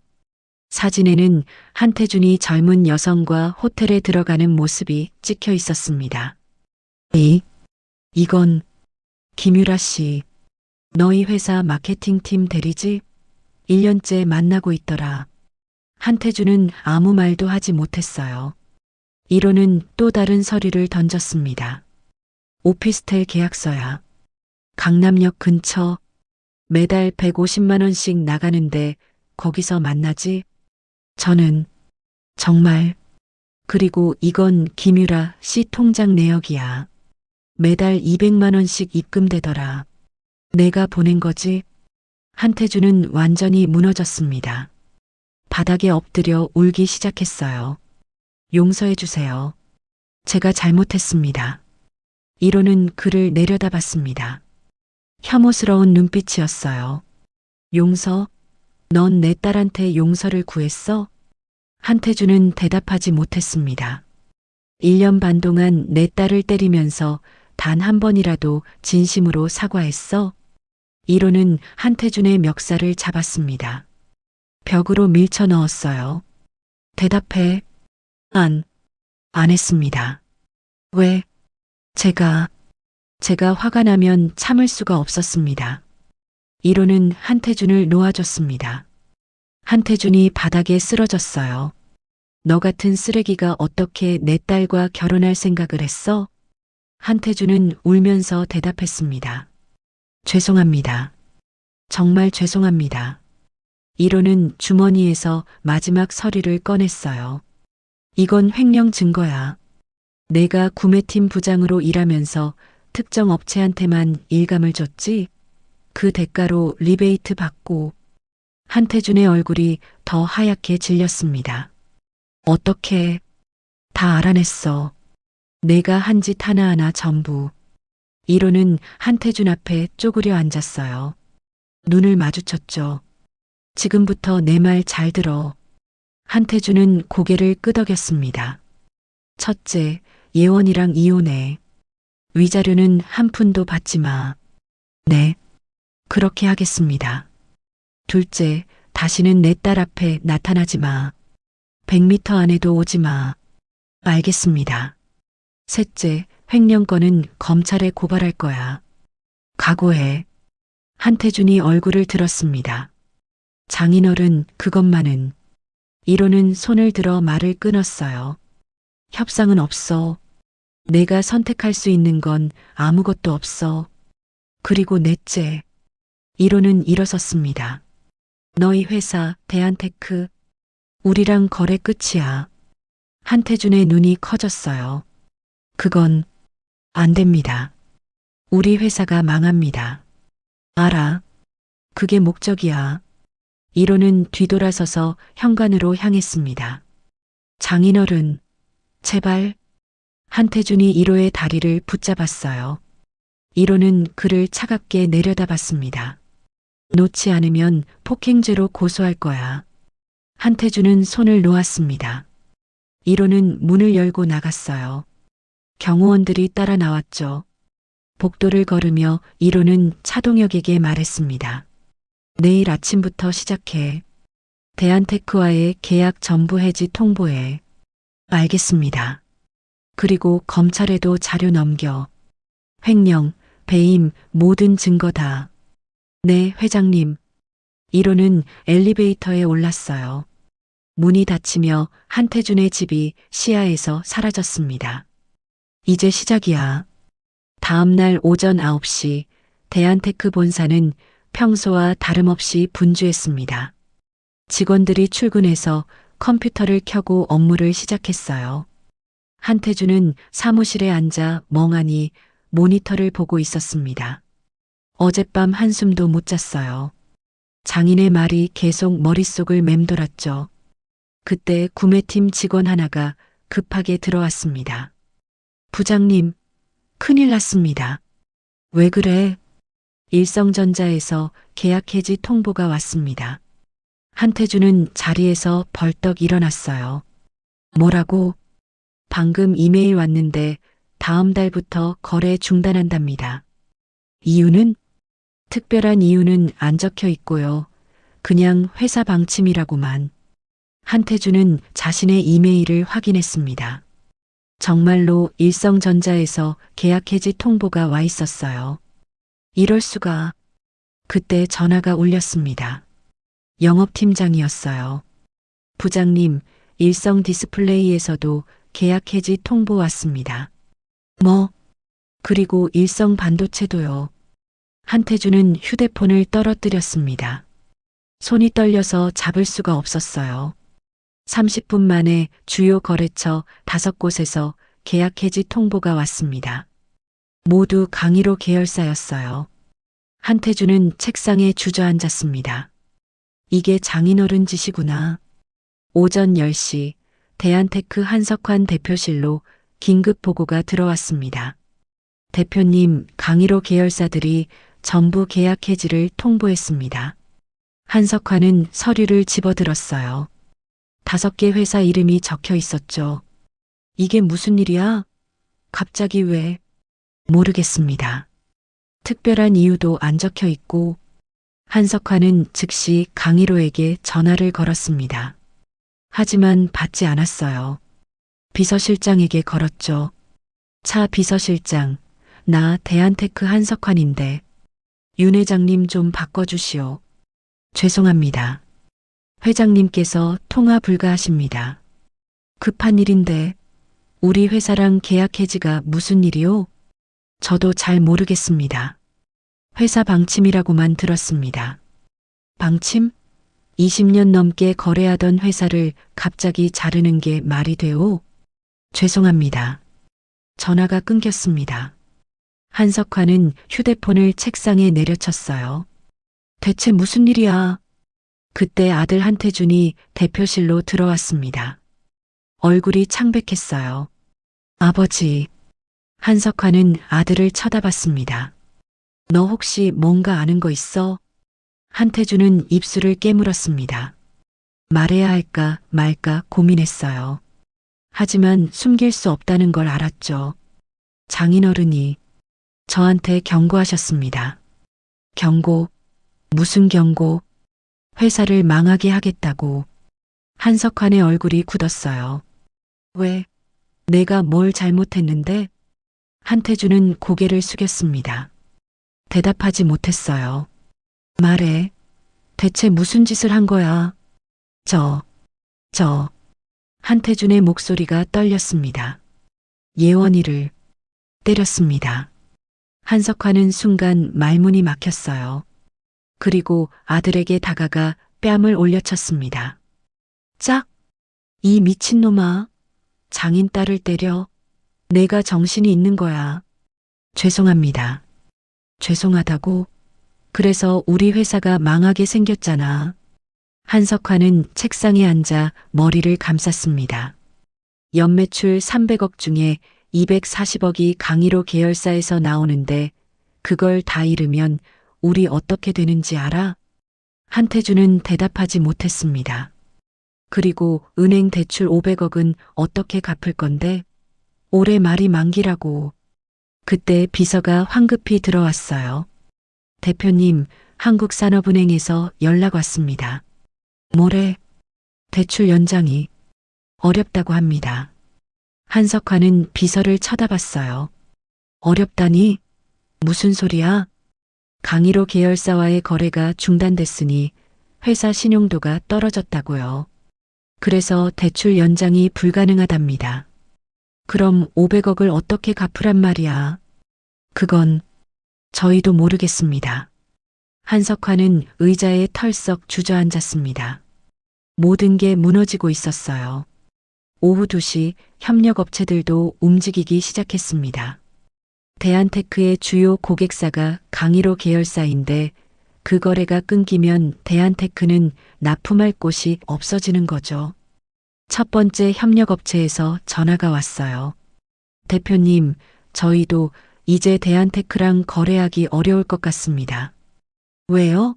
사진에는 한태준이 젊은 여성과 호텔에 들어가는 모습이 찍혀 있었습니다. 이건 김유라 씨. 너희 회사 마케팅팀 대리지? 1년째 만나고 있더라. 한태준은 아무 말도 하지 못했어요. 1호는 또 다른 서류를 던졌습니다. 오피스텔 계약서야. 강남역 근처. 매달 150만 원씩 나가는데 거기서 만나지? 저는 정말. 그리고 이건 김유라 씨 통장 내역이야. 매달 200만 원씩 입금되더라. 내가 보낸 거지? 한태준은 완전히 무너졌습니다. 바닥에 엎드려 울기 시작했어요. 용서해 주세요. 제가 잘못했습니다. 1호는 그를 내려다봤습니다. 혐오스러운 눈빛이었어요. 용서? 넌 내 딸한테 용서를 구했어? 한태준은 대답하지 못했습니다. 1년 반 동안 내 딸을 때리면서 단 한 번이라도 진심으로 사과했어? 1호는 한태준의 멱살을 잡았습니다. 벽으로 밀쳐 넣었어요. 대답해. 안 했습니다. 왜? 제가 화가 나면 참을 수가 없었습니다. 1호는 한태준을 놓아줬습니다. 한태준이 바닥에 쓰러졌어요. 너 같은 쓰레기가 어떻게 내 딸과 결혼할 생각을 했어? 한태준은 울면서 대답했습니다. 죄송합니다. 정말 죄송합니다. 1호는 주머니에서 마지막 서류를 꺼냈어요. 이건 횡령 증거야. 내가 구매팀 부장으로 일하면서 특정 업체한테만 일감을 줬지? 그 대가로 리베이트 받고. 한태준의 얼굴이 더 하얗게 질렸습니다. 어떻게? 다 알아냈어. 내가 한 짓 하나하나 전부. 1호는 한태준 앞에 쪼그려 앉았어요. 눈을 마주쳤죠. 지금부터 내 말 잘 들어. 한태준은 고개를 끄덕였습니다. 첫째, 예원이랑 이혼해. 위자료는 한 푼도 받지 마. 네, 그렇게 하겠습니다. 둘째, 다시는 내 딸 앞에 나타나지 마. 100m 안에도 오지 마. 알겠습니다. 셋째, 횡령건은 검찰에 고발할 거야. 각오해. 한태준이 얼굴을 들었습니다. 장인어른, 그것만은. 1호는 손을 들어 말을 끊었어요. 협상은 없어. 내가 선택할 수 있는 건 아무것도 없어. 그리고 넷째. 1호는 일어섰습니다. 너희 회사 대한테크. 우리랑 거래 끝이야. 한태준의 눈이 커졌어요. 그건 안 됩니다. 우리 회사가 망합니다. 알아. 그게 목적이야. 1호는 뒤돌아서서 현관으로 향했습니다. 장인어른, 제발. 한태준이 1호의 다리를 붙잡았어요. 1호는 그를 차갑게 내려다봤습니다. 놓지 않으면 폭행죄로 고소할 거야. 한태준은 손을 놓았습니다. 1호는 문을 열고 나갔어요. 경호원들이 따라 나왔죠. 복도를 걸으며 이로는 차동혁에게 말했습니다. 내일 아침부터 시작해. 대한테크와의 계약 전부 해지 통보해. 알겠습니다. 그리고 검찰에도 자료 넘겨. 횡령, 배임, 모든 증거 다. 네, 회장님. 이로는 엘리베이터에 올랐어요. 문이 닫히며 한태준의 집이 시야에서 사라졌습니다. 이제 시작이야. 다음 날 오전 9시 대한테크 본사는 평소와 다름없이 분주했습니다. 직원들이 출근해서 컴퓨터를 켜고 업무를 시작했어요. 한태준은 사무실에 앉아 멍하니 모니터를 보고 있었습니다. 어젯밤 한숨도 못 잤어요. 장인의 말이 계속 머릿속을 맴돌았죠. 그때 구매팀 직원 하나가 급하게 들어왔습니다. 부장님, 큰일 났습니다. 왜 그래? 일성전자에서 계약 해지 통보가 왔습니다. 한태준은 자리에서 벌떡 일어났어요. 뭐라고? 방금 이메일 왔는데 다음 달부터 거래 중단한답니다. 이유는? 특별한 이유는 안 적혀 있고요. 그냥 회사 방침이라고만. 한태준은 자신의 이메일을 확인했습니다. 정말로 일성전자에서 계약 해지 통보가 와 있었어요. 이럴 수가. 그때 전화가 울렸습니다. 영업팀장이었어요. 부장님, 일성 디스플레이에서도 계약 해지 통보 왔습니다. 뭐? 그리고 일성 반도체도요. 한태준은 휴대폰을 떨어뜨렸습니다. 손이 떨려서 잡을 수가 없었어요. 30분 만에 주요 거래처 5곳에서 계약 해지 통보가 왔습니다. 모두 강의로 계열사였어요. 한태준은 책상에 주저앉았습니다. 이게 장인어른 짓이구나. 오전 10시 대한테크 한석환 대표실로 긴급 보고가 들어왔습니다. 대표님, 강의로 계열사들이 전부 계약 해지를 통보했습니다. 한석환은 서류를 집어들었어요. 5개 회사 이름이 적혀 있었죠. 이게 무슨 일이야? 갑자기 왜? 모르겠습니다. 특별한 이유도 안 적혀 있고. 한석환은 즉시 강희로에게 전화를 걸었습니다. 하지만 받지 않았어요. 비서실장에게 걸었죠. 차 비서실장, 나 대한테크 한석환인데 윤 회장님 좀 바꿔주시오. 죄송합니다. 회장님께서 통화 불가하십니다. 급한 일인데 우리 회사랑 계약 해지가 무슨 일이요? 저도 잘 모르겠습니다. 회사 방침이라고만 들었습니다. 방침? 20년 넘게 거래하던 회사를 갑자기 자르는 게 말이 돼요? 죄송합니다. 전화가 끊겼습니다. 한석환은 휴대폰을 책상에 내려쳤어요. 대체 무슨 일이야? 그때 아들 한태준이 대표실로 들어왔습니다. 얼굴이 창백했어요. 아버지. 한석환은 아들을 쳐다봤습니다. 너 혹시 뭔가 아는 거 있어? 한태준은 입술을 깨물었습니다. 말해야 할까 말까 고민했어요. 하지만 숨길 수 없다는 걸 알았죠. 장인어른이 저한테 경고하셨습니다. 경고? 무슨 경고? 회사를 망하게 하겠다고. 한석환의 얼굴이 굳었어요. 왜? 내가 뭘 잘못했는데? 한태준은 고개를 숙였습니다. 대답하지 못했어요. 말해. 대체 무슨 짓을 한 거야? 저. 한태준의 목소리가 떨렸습니다. 예원이를 때렸습니다. 한석환은 순간 말문이 막혔어요. 그리고 아들에게 다가가 뺨을 올려쳤습니다. 짝! 이 미친놈아. 장인 딸을 때려. 내가 정신이 있는 거야. 죄송합니다. 죄송하다고? 그래서 우리 회사가 망하게 생겼잖아. 한석환은 책상에 앉아 머리를 감쌌습니다. 연매출 300억 중에 240억이 강의로 계열사에서 나오는데 그걸 다 잃으면 우리 어떻게 되는지 알아? 한태준은 대답하지 못했습니다. 그리고 은행 대출 500억은 어떻게 갚을 건데? 올해 말이 만기라고. 그때 비서가 황급히 들어왔어요. 대표님, 한국산업은행에서 연락 왔습니다. 뭐래? 대출 연장이 어렵다고 합니다. 한석환은 비서를 쳐다봤어요. 어렵다니? 무슨 소리야? 강일호 계열사와의 거래가 중단됐으니 회사 신용도가 떨어졌다고요. 그래서 대출 연장이 불가능하답니다. 그럼 500억을 어떻게 갚으란 말이야? 그건 저희도 모르겠습니다. 한석환은 의자에 털썩 주저앉았습니다. 모든 게 무너지고 있었어요. 오후 2시 협력업체들도 움직이기 시작했습니다. 대한테크의 주요 고객사가 강일호 계열사인데 그 거래가 끊기면 대한테크는 납품할 곳이 없어지는 거죠. 첫 번째 협력업체에서 전화가 왔어요. 대표님, 저희도 이제 대한테크랑 거래하기 어려울 것 같습니다. 왜요?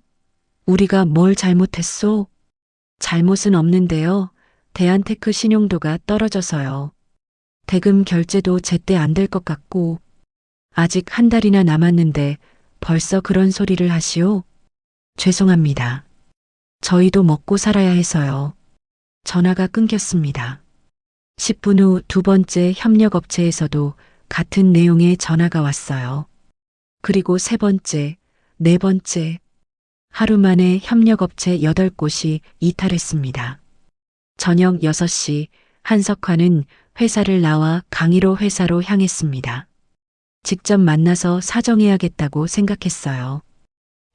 우리가 뭘 잘못했소? 잘못은 없는데요. 대한테크 신용도가 떨어져서요. 대금 결제도 제때 안 될 것 같고, 아직 한 달이나 남았는데 벌써 그런 소리를 하시오? 죄송합니다. 저희도 먹고 살아야 해서요. 전화가 끊겼습니다. 10분 후 두 번째 협력업체에서도 같은 내용의 전화가 왔어요. 그리고 세 번째, 네 번째. 하루 만에 협력업체 8곳이 이탈했습니다. 저녁 6시 한석환은 회사를 나와 강일호 회사로 향했습니다. 직접 만나서 사정해야겠다고 생각했어요.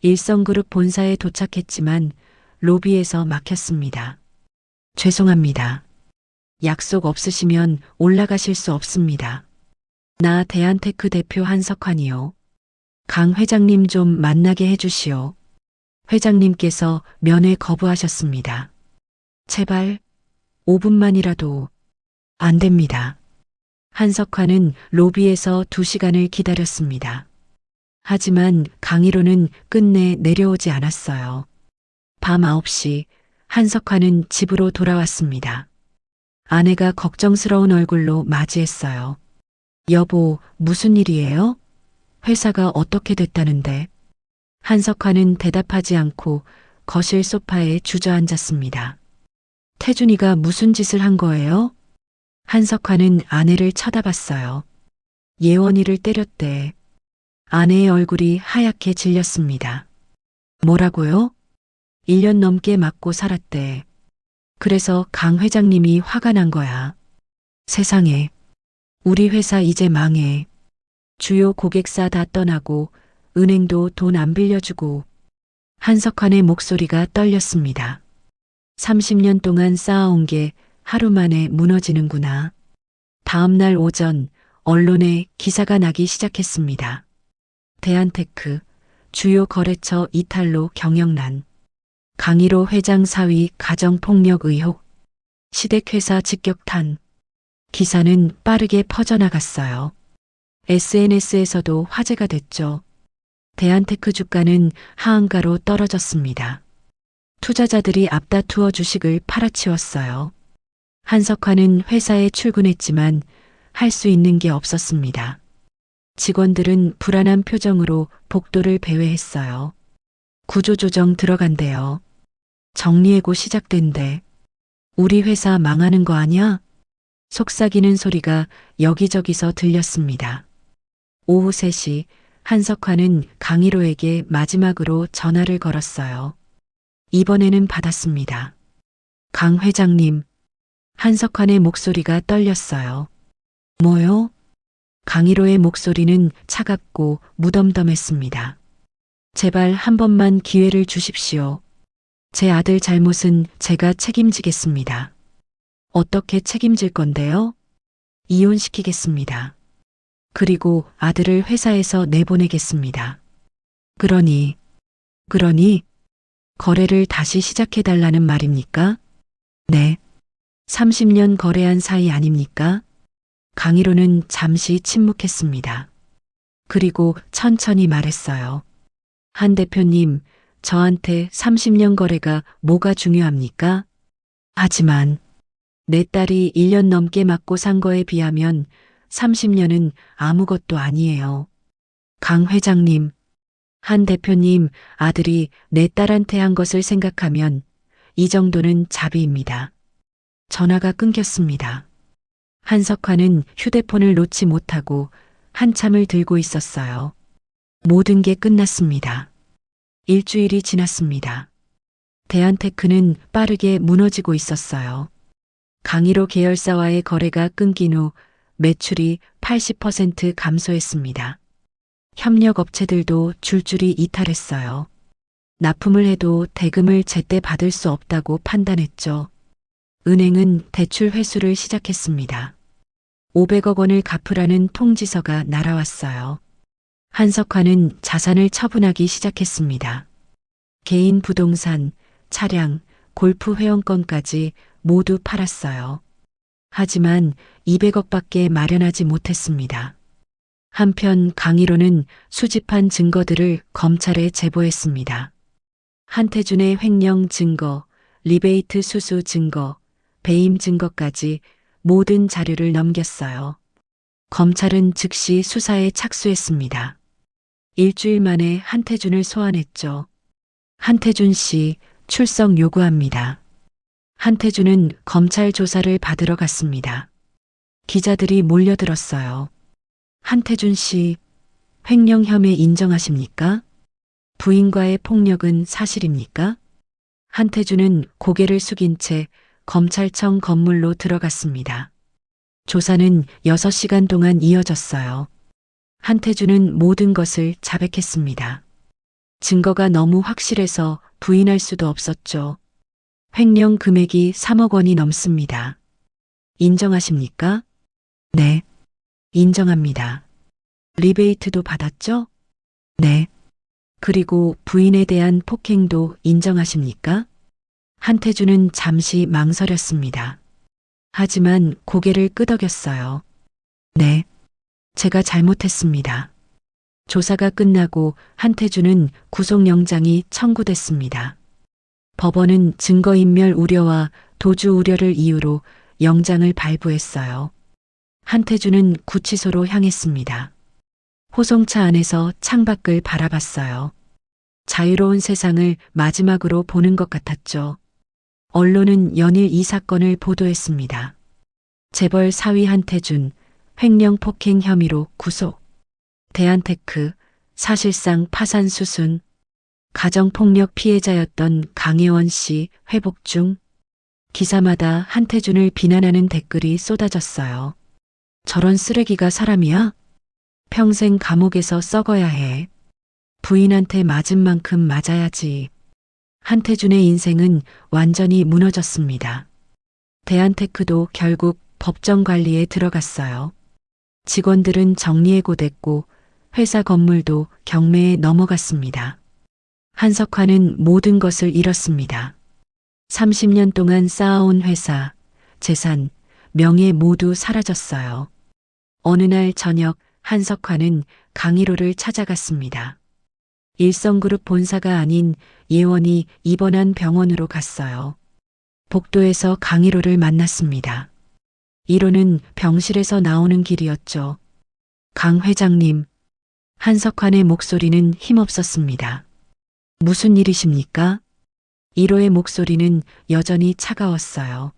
일성그룹 본사에 도착했지만 로비에서 막혔습니다. 죄송합니다. 약속 없으시면 올라가실 수 없습니다. 나 대한테크 대표 한석환이요. 강 회장님 좀 만나게 해주시오. 회장님께서 면회 거부하셨습니다. 제발 5분만이라도 안 됩니다. 한석환은 로비에서 2시간을 기다렸습니다. 하지만 강일호는 끝내 내려오지 않았어요. 밤 9시 한석환은 집으로 돌아왔습니다. 아내가 걱정스러운 얼굴로 맞이했어요. 여보, 무슨 일이에요? 회사가 어떻게 됐다는데? 한석환은 대답하지 않고 거실 소파에 주저앉았습니다. 태준이가 무슨 짓을 한 거예요? 한석환은 아내를 쳐다봤어요. 예원이를 때렸대. 아내의 얼굴이 하얗게 질렸습니다. 뭐라고요? 1년 넘게 맞고 살았대. 그래서 강 회장님이 화가 난 거야. 세상에. 우리 회사 이제 망해. 주요 고객사 다 떠나고 은행도 돈 안 빌려주고. 한석환의 목소리가 떨렸습니다. 30년 동안 쌓아온 게 하루 만에 무너지는구나. 다음 날 오전 언론에 기사가 나기 시작했습니다. 대한테크 주요 거래처 이탈로 경영난. 강일호 회장 사위 가정폭력 의혹. 시댁회사 직격탄. 기사는 빠르게 퍼져나갔어요. SNS에서도 화제가 됐죠. 대한테크 주가는 하한가로 떨어졌습니다. 투자자들이 앞다투어 주식을 팔아치웠어요. 한석환은 회사에 출근했지만 할 수 있는 게 없었습니다. 직원들은 불안한 표정으로 복도를 배회했어요. 구조조정 들어간대요. 정리해고 시작된대. 우리 회사 망하는 거 아냐? 속삭이는 소리가 여기저기서 들렸습니다. 오후 3시 한석환은 강일호에게 마지막으로 전화를 걸었어요. 이번에는 받았습니다. 강 회장님. 한석환의 목소리가 떨렸어요. 뭐요? 강일호의 목소리는 차갑고 무덤덤했습니다. 제발 한 번만 기회를 주십시오. 제 아들 잘못은 제가 책임지겠습니다. 어떻게 책임질 건데요? 이혼시키겠습니다. 그리고 아들을 회사에서 내보내겠습니다. 그러니 거래를 다시 시작해달라는 말입니까? 네. 30년 거래한 사이 아닙니까? 강일호는 잠시 침묵했습니다. 그리고 천천히 말했어요. 한 대표님, 저한테 30년 거래가 뭐가 중요합니까? 하지만 내 딸이 1년 넘게 맞고 산 거에 비하면 30년은 아무것도 아니에요. 강 회장님, 한 대표님 아들이 내 딸한테 한 것을 생각하면 이 정도는 자비입니다. 전화가 끊겼습니다. 한석환은 휴대폰을 놓지 못하고 한참을 들고 있었어요. 모든 게 끝났습니다. 일주일이 지났습니다. 대한테크는 빠르게 무너지고 있었어요. 강일호 계열사와의 거래가 끊긴 후 매출이 80% 감소했습니다. 협력 업체들도 줄줄이 이탈했어요. 납품을 해도 대금을 제때 받을 수 없다고 판단했죠. 은행은 대출 회수를 시작했습니다. 500억 원을 갚으라는 통지서가 날아왔어요. 한석환은 자산을 처분하기 시작했습니다. 개인 부동산, 차량, 골프 회원권까지 모두 팔았어요. 하지만 200억밖에 마련하지 못했습니다. 한편 강일호는 수집한 증거들을 검찰에 제보했습니다. 한태준의 횡령 증거, 리베이트 수수 증거, 배임 증거까지 모든 자료를 넘겼어요. 검찰은 즉시 수사에 착수했습니다. 일주일 만에 한태준을 소환했죠. 한태준 씨 출석 요구합니다. 한태준은 검찰 조사를 받으러 갔습니다. 기자들이 몰려들었어요. 한태준 씨, 횡령 혐의 인정하십니까? 부인과의 폭력은 사실입니까? 한태준은 고개를 숙인 채 검찰청 건물로 들어갔습니다. 조사는 6시간 동안 이어졌어요. 한태준은 모든 것을 자백했습니다. 증거가 너무 확실해서 부인할 수도 없었죠. 횡령 금액이 3억 원이 넘습니다. 인정하십니까? 네. 인정합니다. 리베이트도 받았죠? 네. 그리고 부인에 대한 폭행도 인정하십니까? 한태준은 잠시 망설였습니다. 하지만 고개를 끄덕였어요. 네. 제가 잘못했습니다. 조사가 끝나고 한태준은 구속영장이 청구됐습니다. 법원은 증거인멸 우려와 도주 우려를 이유로 영장을 발부했어요. 한태준은 구치소로 향했습니다. 호송차 안에서 창밖을 바라봤어요. 자유로운 세상을 마지막으로 보는 것 같았죠. 언론은 연일 이 사건을 보도했습니다. 재벌 사위 한태준, 횡령 폭행 혐의로 구속. 대한테크, 사실상 파산 수순. 가정폭력 피해자였던 강혜원 씨 회복 중. 기사마다 한태준을 비난하는 댓글이 쏟아졌어요. 저런 쓰레기가 사람이야? 평생 감옥에서 썩어야 해. 부인한테 맞은 만큼 맞아야지. 한태준의 인생은 완전히 무너졌습니다. 대한테크도 결국 법정 관리에 들어갔어요. 직원들은 정리해고됐고 회사 건물도 경매에 넘어갔습니다. 한석환은 모든 것을 잃었습니다. 30년 동안 쌓아온 회사, 재산, 명예 모두 사라졌어요. 어느 날 저녁 한석환은 강일호를 찾아갔습니다. 일성그룹 본사가 아닌 예원이 입원한 병원으로 갔어요. 복도에서 강일호를 만났습니다. 1호는 병실에서 나오는 길이었죠. 강 회장님. 한석환의 목소리는 힘없었습니다. 무슨 일이십니까? 1호의 목소리는 여전히 차가웠어요.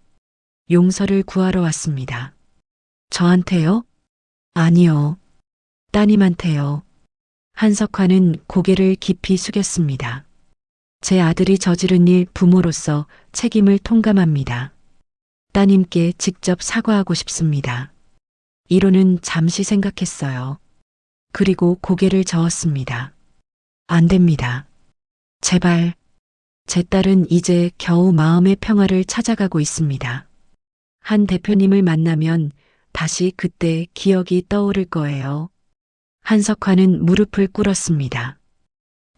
용서를 구하러 왔습니다. 저한테요? 아니요. 따님한테요. 한석환은 고개를 깊이 숙였습니다. 제 아들이 저지른 일 부모로서 책임을 통감합니다. 따님께 직접 사과하고 싶습니다. 1호는 잠시 생각했어요. 그리고 고개를 저었습니다. 안 됩니다. 제발. 제 딸은 이제 겨우 마음의 평화를 찾아가고 있습니다. 한 대표님을 만나면 다시 그때 기억이 떠오를 거예요. 한석환은 무릎을 꿇었습니다.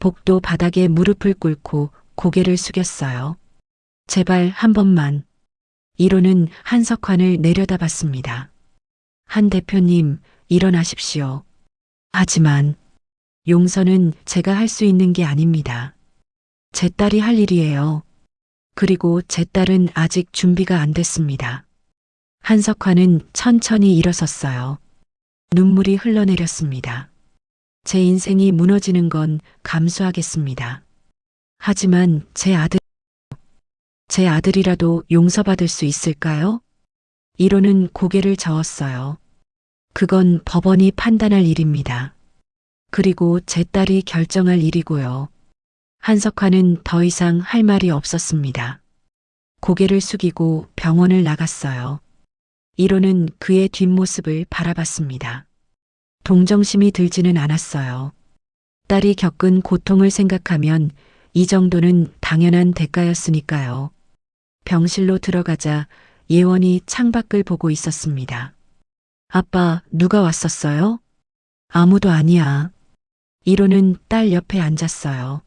복도 바닥에 무릎을 꿇고 고개를 숙였어요. 제발 한 번만. 1호는 한석환을 내려다봤습니다. 한 대표님, 일어나십시오. 하지만 용서는 제가 할 수 있는 게 아닙니다. 제 딸이 할 일이에요. 그리고 제 딸은 아직 준비가 안 됐습니다. 한석환은 천천히 일어섰어요. 눈물이 흘러내렸습니다. 제 인생이 무너지는 건 감수하겠습니다. 하지만 제 아들이라도 용서받을 수 있을까요? 1호는 고개를 저었어요. 그건 법원이 판단할 일입니다. 그리고 제 딸이 결정할 일이고요. 한석환은 더 이상 할 말이 없었습니다. 고개를 숙이고 병원을 나갔어요. 1호는 그의 뒷모습을 바라봤습니다. 동정심이 들지는 않았어요. 딸이 겪은 고통을 생각하면 이 정도는 당연한 대가였으니까요. 병실로 들어가자 예원이 창밖을 보고 있었습니다. 아빠, 누가 왔었어요? 아무도 아니야. 1호는 딸 옆에 앉았어요.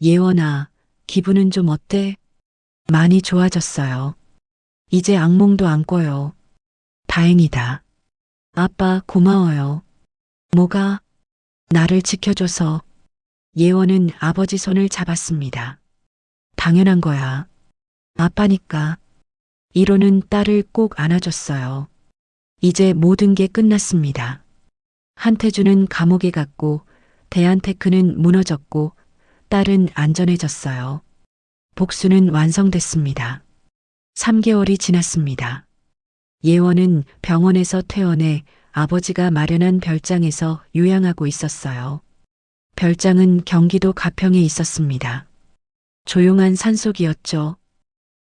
예원아, 기분은 좀 어때? 많이 좋아졌어요. 이제 악몽도 안 꿔요. 다행이다. 아빠, 고마워요. 뭐가? 나를 지켜줘서. 예원은 아버지 손을 잡았습니다. 당연한 거야. 아빠니까. 1호는 딸을 꼭 안아줬어요. 이제 모든 게 끝났습니다. 한태주는 감옥에 갔고 대한테크는 무너졌고 딸은 안전해졌어요. 복수는 완성됐습니다. 3개월이 지났습니다. 예원은 병원에서 퇴원해 아버지가 마련한 별장에서 요양하고 있었어요. 별장은 경기도 가평에 있었습니다. 조용한 산속이었죠.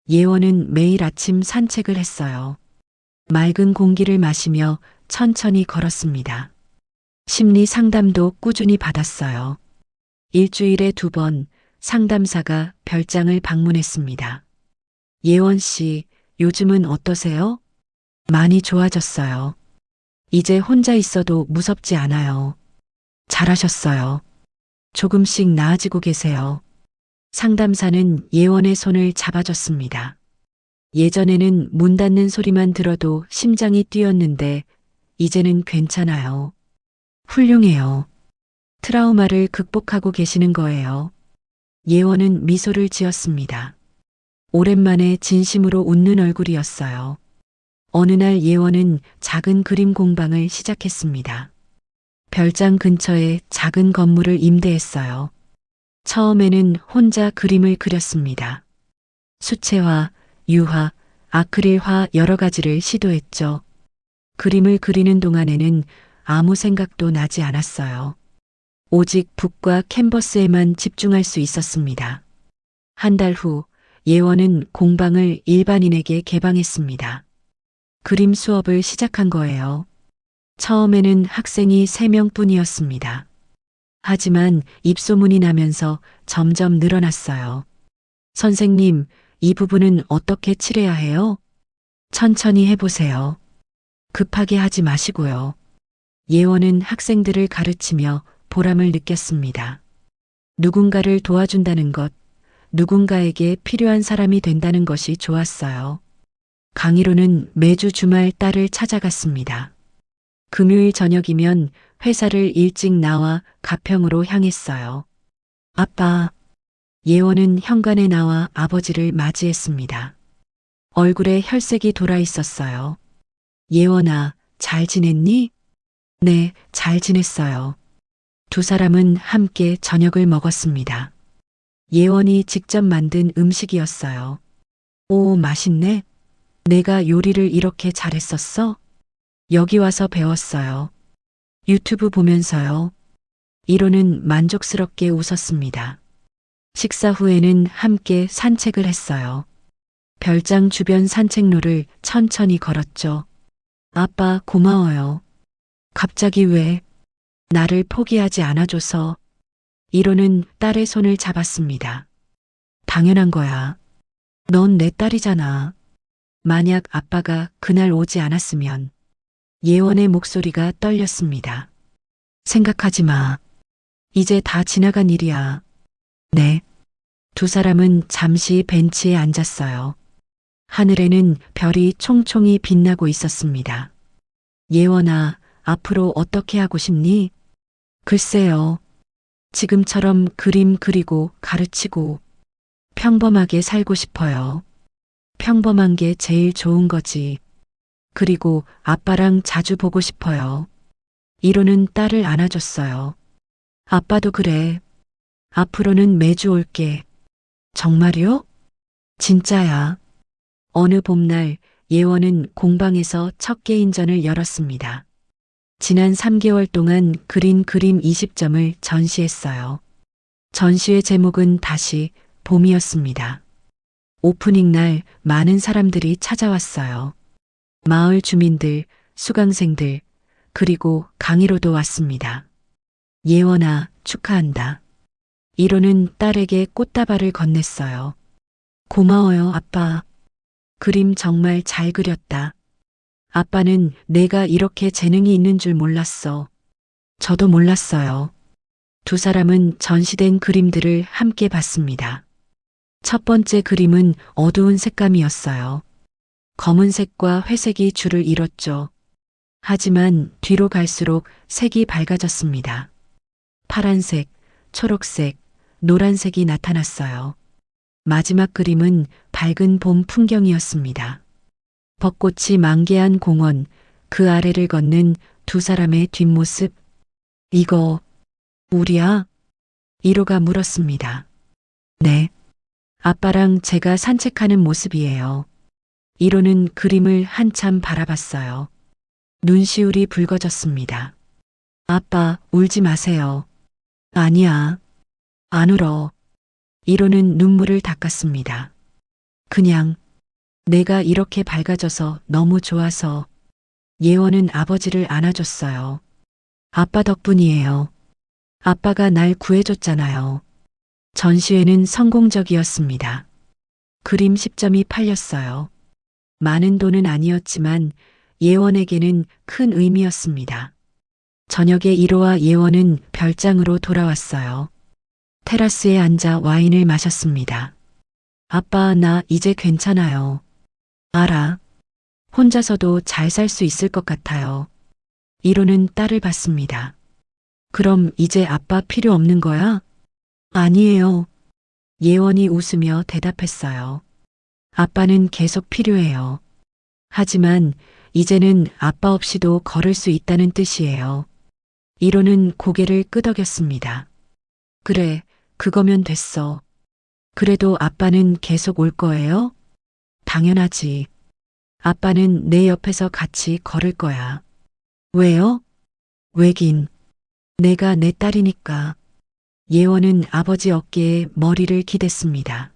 예원은 매일 아침 산책을 했어요. 맑은 공기를 마시며 천천히 걸었습니다. 심리 상담도 꾸준히 받았어요. 일주일에 2번 상담사가 별장을 방문했습니다. 예원 씨, 요즘은 어떠세요? 많이 좋아졌어요. 이제 혼자 있어도 무섭지 않아요. 잘하셨어요. 조금씩 나아지고 계세요. 상담사는 예원의 손을 잡아줬습니다. 예전에는 문 닫는 소리만 들어도 심장이 뛰었는데 이제는 괜찮아요. 훌륭해요. 트라우마를 극복하고 계시는 거예요. 예원은 미소를 지었습니다. 오랜만에 진심으로 웃는 얼굴이었어요. 어느 날 예원은 작은 그림 공방을 시작했습니다. 별장 근처에 작은 건물을 임대했어요. 처음에는 혼자 그림을 그렸습니다. 수채화, 유화, 아크릴화 여러 가지를 시도했죠. 그림을 그리는 동안에는 아무 생각도 나지 않았어요. 오직 붓과 캔버스에만 집중할 수 있었습니다. 한 달 후 예원은 공방을 일반인에게 개방했습니다. 그림 수업을 시작한 거예요. 처음에는 학생이 3명뿐이었습니다. 하지만 입소문이 나면서 점점 늘어났어요. 선생님, 이 부분은 어떻게 칠해야 해요? 천천히 해보세요. 급하게 하지 마시고요. 예원은 학생들을 가르치며 보람을 느꼈습니다. 누군가를 도와준다는 것, 누군가에게 필요한 사람이 된다는 것이 좋았어요. 강의로는 매주 주말 딸을 찾아갔습니다. 금요일 저녁이면 회사를 일찍 나와 가평으로 향했어요. 아빠, 예원은 현관에 나와 아버지를 맞이했습니다. 얼굴에 혈색이 돌아 있었어요. 예원아, 잘 지냈니? 네, 잘 지냈어요. 2 사람은 함께 저녁을 먹었습니다. 예원이 직접 만든 음식이었어요. 오, 맛있네. 내가 요리를 이렇게 잘했었어? 여기 와서 배웠어요. 유튜브 보면서요. 1호는 만족스럽게 웃었습니다. 식사 후에는 함께 산책을 했어요. 별장 주변 산책로를 천천히 걸었죠. 아빠, 고마워요. 갑자기 왜? 나를 포기하지 않아줘서. 1호는 딸의 손을 잡았습니다. 당연한 거야. 넌 내 딸이잖아. 만약 아빠가 그날 오지 않았으면. 예원의 목소리가 떨렸습니다. 생각하지 마. 이제 다 지나간 일이야. 네. 2 사람은 잠시 벤치에 앉았어요. 하늘에는 별이 총총히 빛나고 있었습니다. 예원아, 앞으로 어떻게 하고 싶니? 글쎄요. 지금처럼 그림 그리고 가르치고 평범하게 살고 싶어요. 평범한 게 제일 좋은 거지. 그리고 아빠랑 자주 보고 싶어요. 이로는 딸을 안아줬어요. 아빠도 그래. 앞으로는 매주 올게. 정말요? 진짜야. 어느 봄날 예원은 공방에서 첫 개인전을 열었습니다. 지난 3개월 동안 그린 그림 20점을 전시했어요. 전시의 제목은 다시 봄이었습니다. 오프닝 날 많은 사람들이 찾아왔어요. 마을 주민들, 수강생들, 그리고 강의로도 왔습니다. 예원아, 축하한다. 이로는 딸에게 꽃다발을 건넸어요. 고마워요, 아빠. 그림 정말 잘 그렸다. 아빠는 내가 이렇게 재능이 있는 줄 몰랐어. 저도 몰랐어요. 두 사람은 전시된 그림들을 함께 봤습니다. 첫 번째 그림은 어두운 색감이었어요. 검은색과 회색이 줄을 이뤘죠. 하지만 뒤로 갈수록 색이 밝아졌습니다. 파란색, 초록색, 노란색이 나타났어요. 마지막 그림은 밝은 봄 풍경이었습니다. 벚꽃이 만개한 공원, 그 아래를 걷는 두 사람의 뒷모습. 이거, 우리야? 이로가 물었습니다. 네. 아빠랑 제가 산책하는 모습이에요. 이로는 그림을 한참 바라봤어요. 눈시울이 붉어졌습니다. 아빠, 울지 마세요. 아니야. 안 울어. 이로는 눈물을 닦았습니다. 그냥 내가 이렇게 밝아져서 너무 좋아서. 예원은 아버지를 안아줬어요. 아빠 덕분이에요. 아빠가 날 구해줬잖아요. 전시회는 성공적이었습니다. 그림 10점이 팔렸어요. 많은 돈은 아니었지만 예원에게는 큰 의미였습니다. 저녁에 이로와 예원은 별장으로 돌아왔어요. 테라스에 앉아 와인을 마셨습니다. 아빠, 나 이제 괜찮아요. 알아. 혼자서도 잘 살 수 있을 것 같아요. 이로는 딸을 봤습니다. 그럼 이제 아빠 필요 없는 거야? 아니에요. 예원이 웃으며 대답했어요. 아빠는 계속 필요해요. 하지만 이제는 아빠 없이도 걸을 수 있다는 뜻이에요. 이로는 고개를 끄덕였습니다. 그래, 그거면 됐어. 그래도 아빠는 계속 올 거예요? 당연하지. 아빠는 내 옆에서 같이 걸을 거야. 왜요? 왜긴. 내가 내 딸이니까. 예원은 아버지 어깨에 머리를 기댔습니다.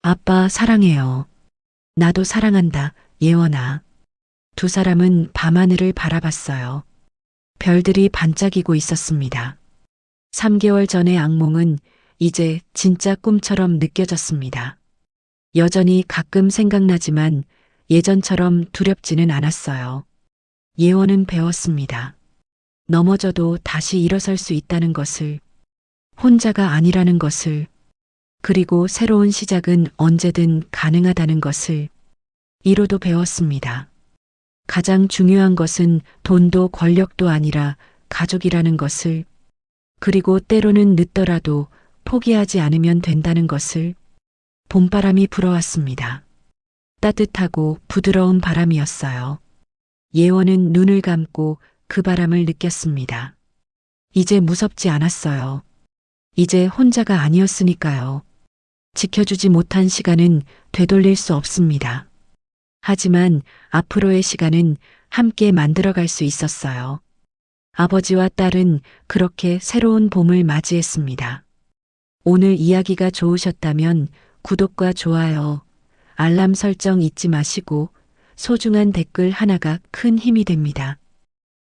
아빠 사랑해요. 나도 사랑한다, 예원아. 두 사람은 밤하늘을 바라봤어요. 별들이 반짝이고 있었습니다. 3개월 전의 악몽은 이제 진짜 꿈처럼 느껴졌습니다. 여전히 가끔 생각나지만 예전처럼 두렵지는 않았어요. 예원은 배웠습니다. 넘어져도 다시 일어설 수 있다는 것을, 혼자가 아니라는 것을, 그리고 새로운 시작은 언제든 가능하다는 것을. 이로도 배웠습니다. 가장 중요한 것은 돈도 권력도 아니라 가족이라는 것을, 그리고 때로는 늦더라도 포기하지 않으면 된다는 것을. 봄바람이 불어왔습니다. 따뜻하고 부드러운 바람이었어요. 예원은 눈을 감고 그 바람을 느꼈습니다. 이제 무섭지 않았어요. 이제 혼자가 아니었으니까요. 지켜주지 못한 시간은 되돌릴 수 없습니다. 하지만 앞으로의 시간은 함께 만들어갈 수 있었어요. 아버지와 딸은 그렇게 새로운 봄을 맞이했습니다. 오늘 이야기가 좋으셨다면 구독과 좋아요, 알람 설정 잊지 마시고 소중한 댓글 하나가 큰 힘이 됩니다.